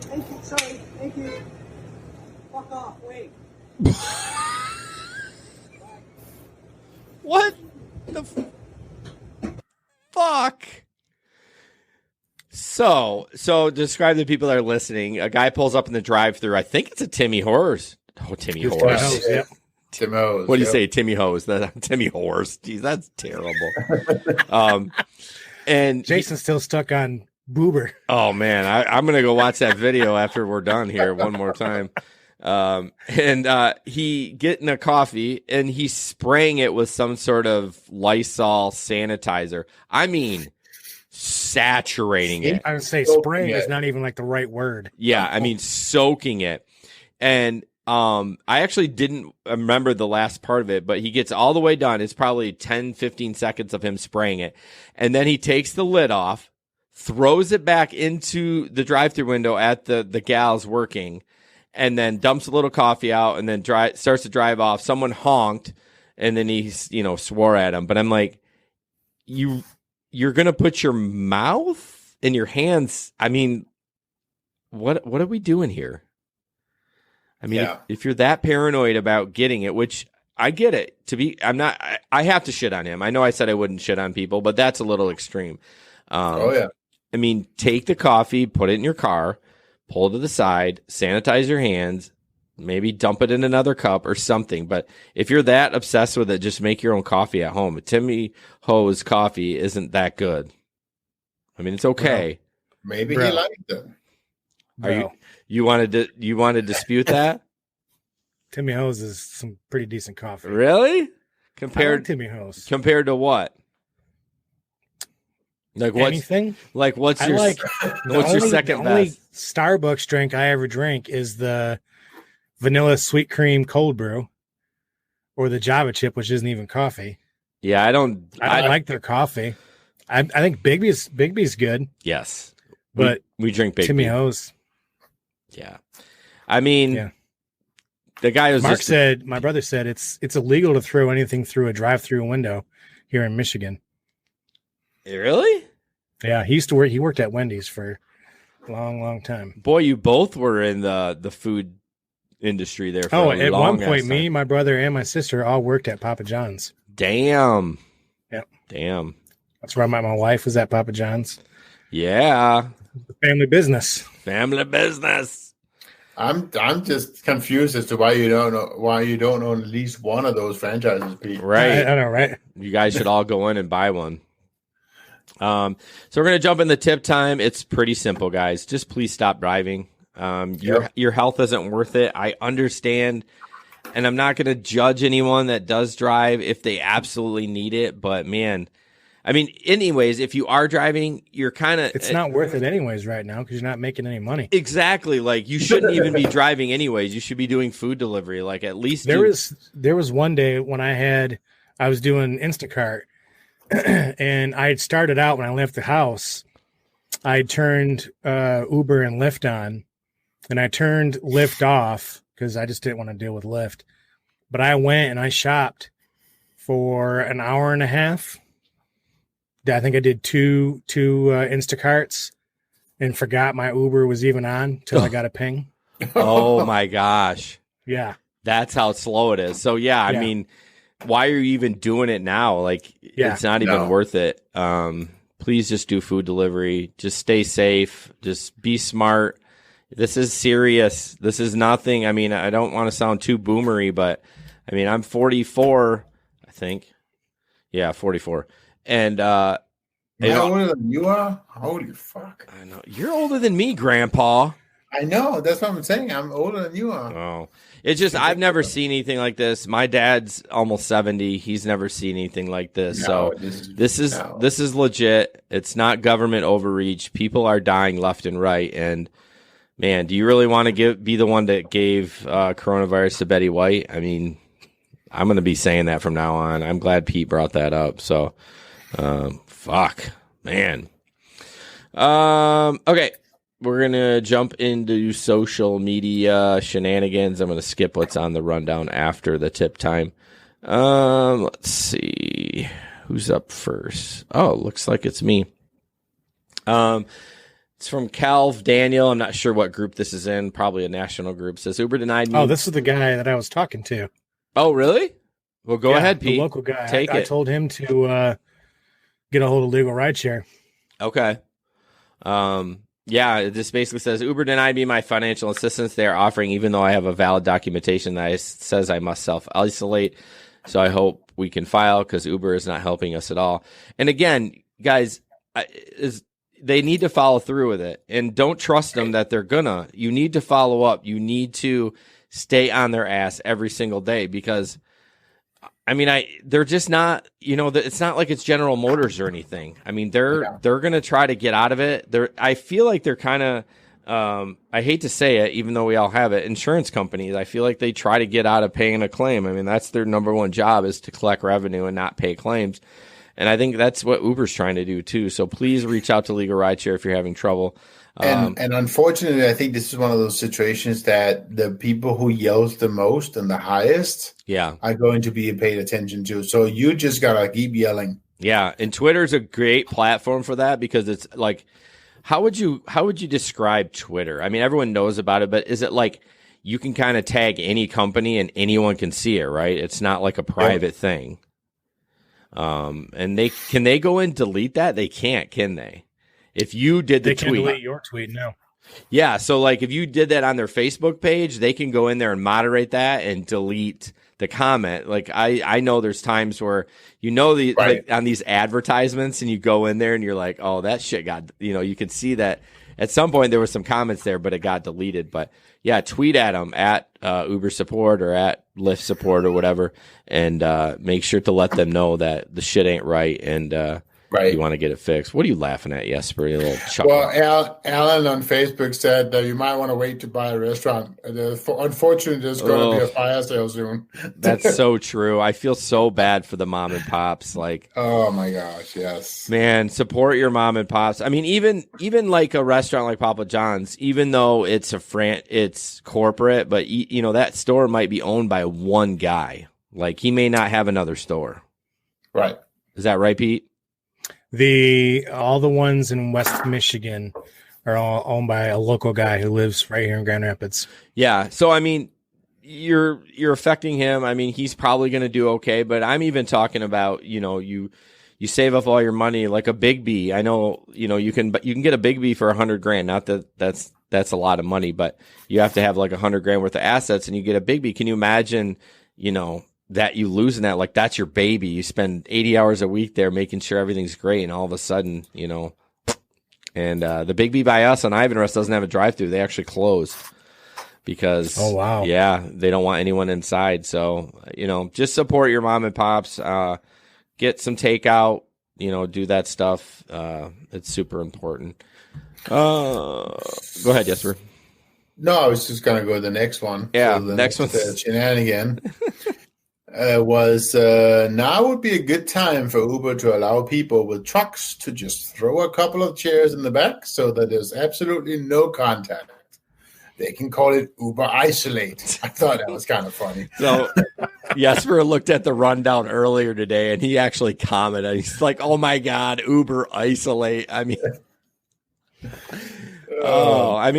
S8: Thank you, sorry, thank you. Fuck off, wait.
S1: What the fuck? So describe the people that are listening. A guy pulls up in the drive-thru. I think it's a Timmy Horse. Oh, Timmy Horse.
S2: Hose, yep.
S3: Tim Hose.
S1: What do you say, Timmy Hose? Timmy Horse. Jeez, that's terrible. And
S2: Jason's still stuck on Boober.
S1: oh man, I'm gonna go watch that video after we're done here one more time. He getting a coffee and he's spraying it with some sort of Lysol sanitizer. I mean, saturating it.
S2: I would say spraying is not even like the right word.
S1: Yeah, I mean, soaking it. And I actually didn't remember the last part of it, but he gets all the way done. It's probably 10, 15 seconds of him spraying it. And then he takes the lid off, throws it back into the drive-thru window at the gals working, and then dumps a little coffee out and then starts to drive off. Someone honked, and then he, swore at him. But I'm like, you're going to put your mouth in your hands. I mean, what are we doing here? I mean, if you're that paranoid about getting it, which I get it I have to shit on him. I know I said I wouldn't shit on people, but that's a little extreme. I mean, take the coffee, put it in your car, pull it to the side, sanitize your hands, maybe dump it in another cup or something. But if you're that obsessed with it, just make your own coffee at home. Timmy Ho's coffee isn't that good. I mean, it's okay.
S3: Well, maybe he liked it.
S1: You want to dispute that?
S2: Timmy Hose is some pretty decent coffee.
S1: Really?
S2: Compared Timmy Hose.
S1: Compared to what? Like what?
S2: Anything?
S1: Like what's your second
S2: the only
S1: best?
S2: Starbucks drink I ever drink is the vanilla sweet cream cold brew, or the Java chip, which isn't even coffee.
S1: Yeah, I don't
S2: like their coffee. I think Bigby's good.
S1: Yes,
S2: but
S1: we drink Bigby.
S2: Timmy Hose.
S1: Yeah, I mean, the guy was
S2: my brother said it's illegal to throw anything through a drive-through window here in Michigan.
S1: Really?
S2: Yeah, he worked at Wendy's for a long time.
S1: Boy, you both were in the food industry there for
S2: at one point, me, my brother, and my sister all worked at Papa John's.
S1: Damn.
S2: Yep.
S1: Damn.
S2: That's where my wife was at Papa John's.
S1: Yeah.
S2: Family business.
S1: Family business.
S3: I'm just confused as to why you don't own at least one of those franchises, Pete.
S1: Right.
S2: I know, right?
S1: You guys should all go in and buy one. So we're going to jump in the tip time. It's pretty simple, guys. Just please stop driving. Your health isn't worth it. I understand. And I'm not going to judge anyone that does drive if they absolutely need it. But man, I mean, anyways, if you are driving, you're kind of...
S2: It's not worth it anyways right now because you're not making any money.
S1: Exactly. Like you shouldn't even be driving anyways. You should be doing food delivery. Like at least...
S2: There was one day when I was doing Instacart and I had started out when I left the house. I turned Uber and Lyft on, and I turned Lyft off because I just didn't want to deal with Lyft. But I went and I shopped for an hour and a half. I think I did two Instacarts and forgot my Uber was even on till I got a ping.
S1: Oh my gosh.
S2: Yeah.
S1: That's how slow it is. So I mean, why are you even doing it now? Like it's not even worth it. Please just do food delivery. Just stay safe. Just be smart. This is serious. This is nothing. I mean, I don't want to sound too boomery, but I mean, I'm 44, I think. Yeah, 44. And
S3: I'm older than you are? Holy fuck.
S1: I know. You're older than me, Grandpa.
S3: I know. That's what I'm saying. I'm older than you are.
S1: Oh. It's just I've never seen anything like this. My dad's almost 70. He's never seen anything like this. This is legit. It's not government overreach. People are dying left and right. And man, do you really want to be the one that gave coronavirus to Betty White? I mean, I'm going to be saying that from now on. I'm glad Pete brought that up. So, Fuck, man. Okay. We're going to jump into social media shenanigans. I'm going to skip what's on the rundown after the tip time. Let's see. Who's up first? Oh, looks like it's me. It's from Calv Daniel. I'm not sure what group this is in. Probably a national group. Says Uber denied me.
S2: Oh, this is the guy that I was talking to.
S1: Oh, really? Well, go ahead, Pete.
S2: The local guy.
S1: Take it.
S2: I told him to get a hold of legal rideshare.
S1: Okay. Yeah, it just basically says Uber denied me my financial assistance they are offering, even though I have a valid documentation that says I must self-isolate. So I hope we can file because Uber is not helping us at all. And again, guys, they need to follow through with it, and don't trust them that they're gonna. You need to follow up. You need to stay on their ass every single day because, I mean, they're just not, it's not like it's General Motors or anything. I mean, they're going to try to get out of it. I feel like they're kind of, I hate to say it, even though we all have it, insurance companies, I feel like they try to get out of paying a claim. I mean, that's their number one job is to collect revenue and not pay claims. And I think that's what Uber's trying to do too. So please reach out to Legal Rideshare if you're having trouble.
S3: And unfortunately, I think this is one of those situations that the people who yells the most and the highest are going to be paid attention to. So you just got to keep yelling.
S1: Yeah. And Twitter's a great platform for that because it's like, how would you describe Twitter? I mean, everyone knows about it, but is it like you can kind of tag any company and anyone can see it, right? It's not like a private thing. And can they go and delete that? They can't, can they? If you did the tweet,
S2: they can delete your tweet. No.
S1: Yeah. So like if you did that on their Facebook page, they can go in there and moderate that and delete the comment. Like I know there's times where, like on these advertisements and you go in there and you're like, oh, that shit got, you can see that at some point there was some comments there, but it got deleted. But yeah, tweet at them at Uber support or at Lyft support or whatever. And make sure to let them know that the shit ain't right. And, you want to get it fixed. What are you laughing at, Jesper? You little chuckle.
S3: Well, Alan on Facebook said that you might want to wait to buy a restaurant. Unfortunately, there's going to be a fire sale soon.
S1: That's so true. I feel so bad for the mom and pops. Like,
S3: oh my gosh, yes,
S1: man, support your mom and pops. I mean, even like a restaurant like Papa John's, even though it's it's corporate, but that store might be owned by one guy. Like, he may not have another store.
S3: Right?
S1: Is that right, Pete?
S2: All the ones in West Michigan are all owned by a local guy who lives right here in Grand Rapids.
S1: Yeah. So, I mean, you're affecting him. I mean, he's probably going to do okay, but I'm even talking about, you save up all your money like a Big B. I know, you can get a Big B for $100,000. Not that that's a lot of money, but you have to have like $100,000 worth of assets and you get a Big B. Can you imagine, that you losing that? Like, that's your baby. You spend 80 hours a week there making sure everything's great, and all of a sudden, and the Big B by us on Ivanrest doesn't have a drive-through. They actually closed because they don't want anyone inside. So just support your mom and pops. Get some takeout. Do that stuff. It's super important. Go ahead, Jesper.
S3: No, I was just gonna go to the next one.
S1: Yeah,
S3: so the
S1: next one's
S3: shenanigan. Now would be a good time for Uber to allow people with trucks to just throw a couple of chairs in the back so that there's absolutely no contact. They can call it Uber Isolate. I thought that was kind of funny.
S1: So Jesper looked at the rundown earlier today and he actually commented. He's like, oh my God, Uber Isolate. I mean,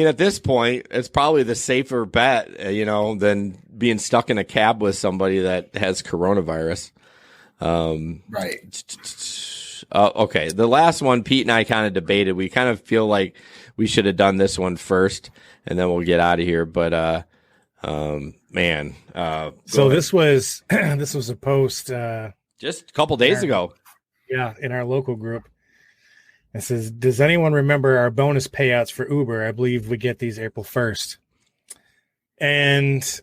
S1: at this point, it's probably the safer bet, than being stuck in a cab with somebody that has coronavirus.
S3: Right.
S1: Okay. The last one, Pete and I kind of debated. We kind of feel like we should have done this one first, and then we'll get out of here. But, man.
S2: So this was a post
S1: just a couple days ago.
S2: Yeah, in our local group. It says, does anyone remember our bonus payouts for Uber? I believe we get these April 1st. And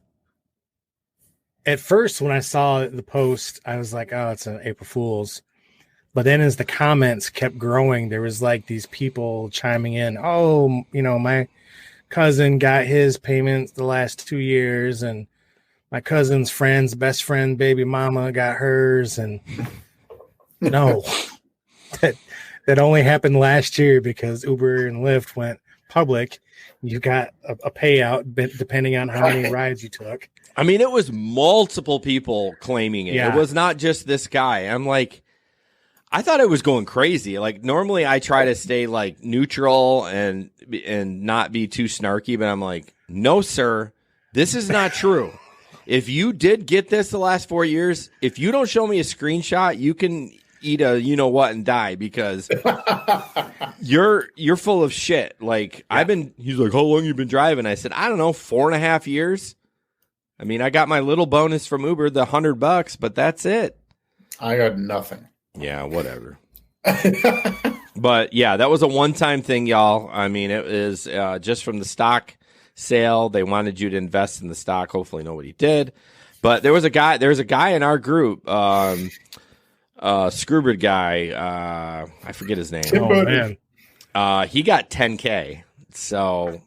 S2: at first, when I saw the post, I was like, oh, it's an April Fool's. But then as the comments kept growing, there was like these people chiming in, oh, my cousin got his payments the last 2 years, and my cousin's friend's best friend, baby mama, got hers. And no. that only happened last year because Uber and Lyft went public. You got a payout depending on how many rides you took.
S1: I mean, it was multiple people claiming it.
S2: Yeah.
S1: It was not just this guy. I'm like, I thought it was going crazy. Like normally I try to stay like neutral and not be too snarky, but I'm like, no, sir, this is not true. If you did get this the last 4 years, if you don't show me a screenshot, you can eat a you know what and die because you're full of shit. Like he's like, how long you been driving? I said, I don't know, 4.5 years. I mean, I got my little bonus from Uber, the $100, but that's it.
S3: I got nothing.
S1: Yeah, whatever. But yeah, that was a one-time thing, y'all. I mean, it is just from the stock sale. They wanted you to invest in the stock. Hopefully nobody did. But there's a guy in our group, Screwbird guy. I forget his name.
S2: Oh, man.
S1: He got 10K. So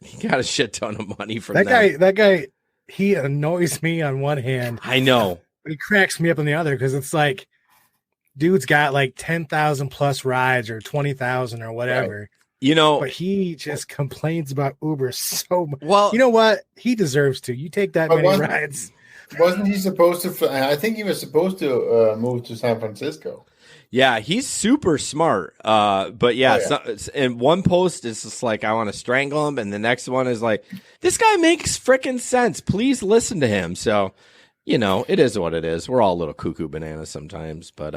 S1: he got a shit ton of money from
S2: That guy, he annoys me on one hand.
S1: I know.
S2: But he cracks me up on the other because it's like, dude's got like 10,000 plus rides or 20,000 or whatever.
S3: Right.
S1: You know,
S2: but he just complains about Uber so much.
S1: Well,
S2: you know what? He deserves to. You take that many rides.
S3: Wasn't he supposed to? I think he was supposed to move to San Francisco.
S1: Yeah, he's super smart. But yeah, in one post it's just like, I want to strangle him, and the next one is like, this guy makes freaking sense. Please listen to him. So, you know, it is what it is. We're all a little cuckoo bananas sometimes, but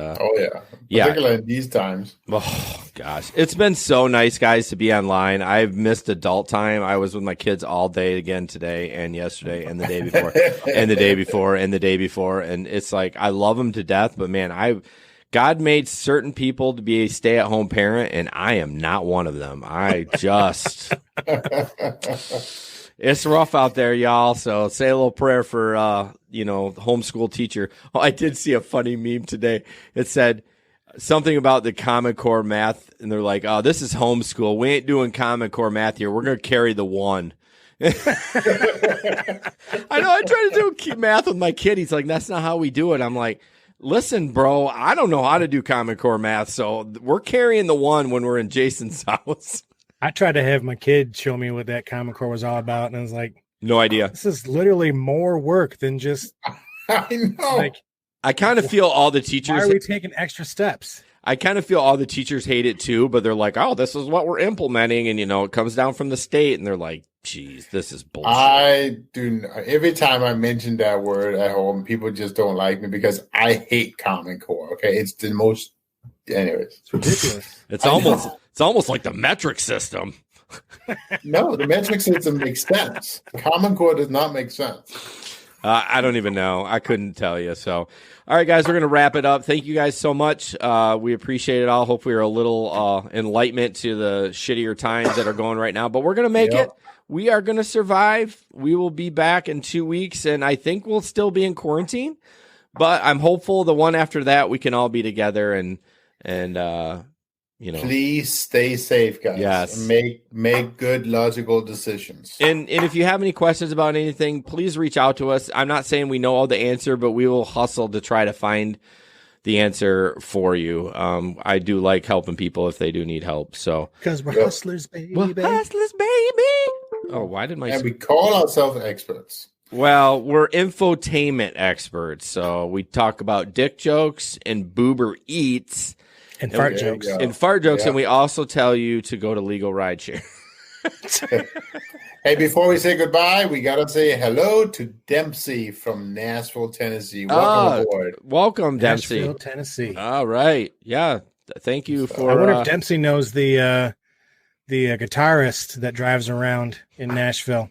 S3: particularly in these times.
S1: Oh gosh, it's been so nice, guys, to be online. I've missed adult time. I was with my kids all day again today and yesterday and the day before and the day before and the day before, and it's like I love them to death. But man, God made certain people to be a stay-at-home parent, and I am not one of them. I just. It's rough out there, y'all. So say a little prayer for, homeschool teacher. Oh, I did see a funny meme today. It said something about the Common Core math, and they're like, "Oh, this is homeschool. We ain't doing Common Core math here. We're gonna carry the one." I know. I try to do math with my kid. He's like, "That's not how we do it." I'm like, "Listen, bro. I don't know how to do Common Core math, so we're carrying the one when we're in Jason's house."
S2: I tried to have my kid show me what that Common Core was all about, and I was like,
S1: no idea.
S2: This is literally more work than just.
S3: I know.
S2: Like,
S1: I kind of feel all the teachers.
S2: Why are we taking extra steps?
S1: I kind of feel all the teachers hate it too, but they're like, "Oh, this is what we're implementing," and it comes down from the state, and they're like, "Geez, this is bullshit."
S3: I do. Every time I mention that word at home, people just don't like me because I hate Common Core. Okay, it's the most. Anyways,
S2: it's ridiculous.
S1: It's almost like the metric system.
S3: No, the metric system makes sense. Common Core does not make sense.
S1: I don't even know. I couldn't tell you. So, all right, guys, we're going to wrap it up. Thank you guys so much. We appreciate it all. Hope we are a little enlightenment to the shittier times that are going right now. But we're going to make it. We are going to survive. We will be back in 2 weeks, and I think we'll still be in quarantine. But I'm hopeful the one after that we can all be together and
S3: please stay safe, guys.
S1: Yes.
S3: Make good logical decisions.
S1: And if you have any questions about anything, please reach out to us. I'm not saying we know all the answer, but we will hustle to try to find the answer for you. I do like helping people if they do need help. So
S2: because we're hustlers, baby.
S1: We're hustlers, baby. Oh, why did my
S3: and we call ourselves experts?
S1: Well, we're infotainment experts. So we talk about dick jokes and Boober eats.
S2: And fart jokes.
S1: And we also tell you to go to legal rideshare.
S3: Hey, before we say goodbye, we got to say hello to Dempsey from Nashville, Tennessee. Welcome aboard.
S1: Welcome, Dempsey.
S2: Nashville, Tennessee.
S1: All right. Yeah. Thank you for...
S2: I wonder if Dempsey knows the guitarist that drives around in Nashville.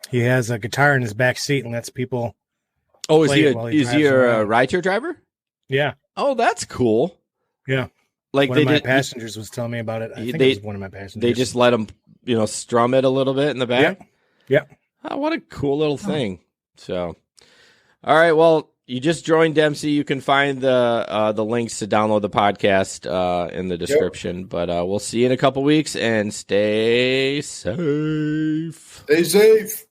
S2: He has a guitar in his back seat and lets people
S1: is he a
S2: around.
S1: rideshare driver?
S2: Yeah.
S1: Oh, that's cool.
S2: Yeah.
S1: Like
S2: one of my passengers was telling me about it. I think it was one of my passengers.
S1: They just let him, strum it a little bit in the back.
S2: Yeah.
S1: Oh, what a cool little thing. So, all right. Well, you just joined Dempsey. You can find the links to download the podcast in the description. Yep. But we'll see you in a couple weeks and stay safe.
S3: Stay safe.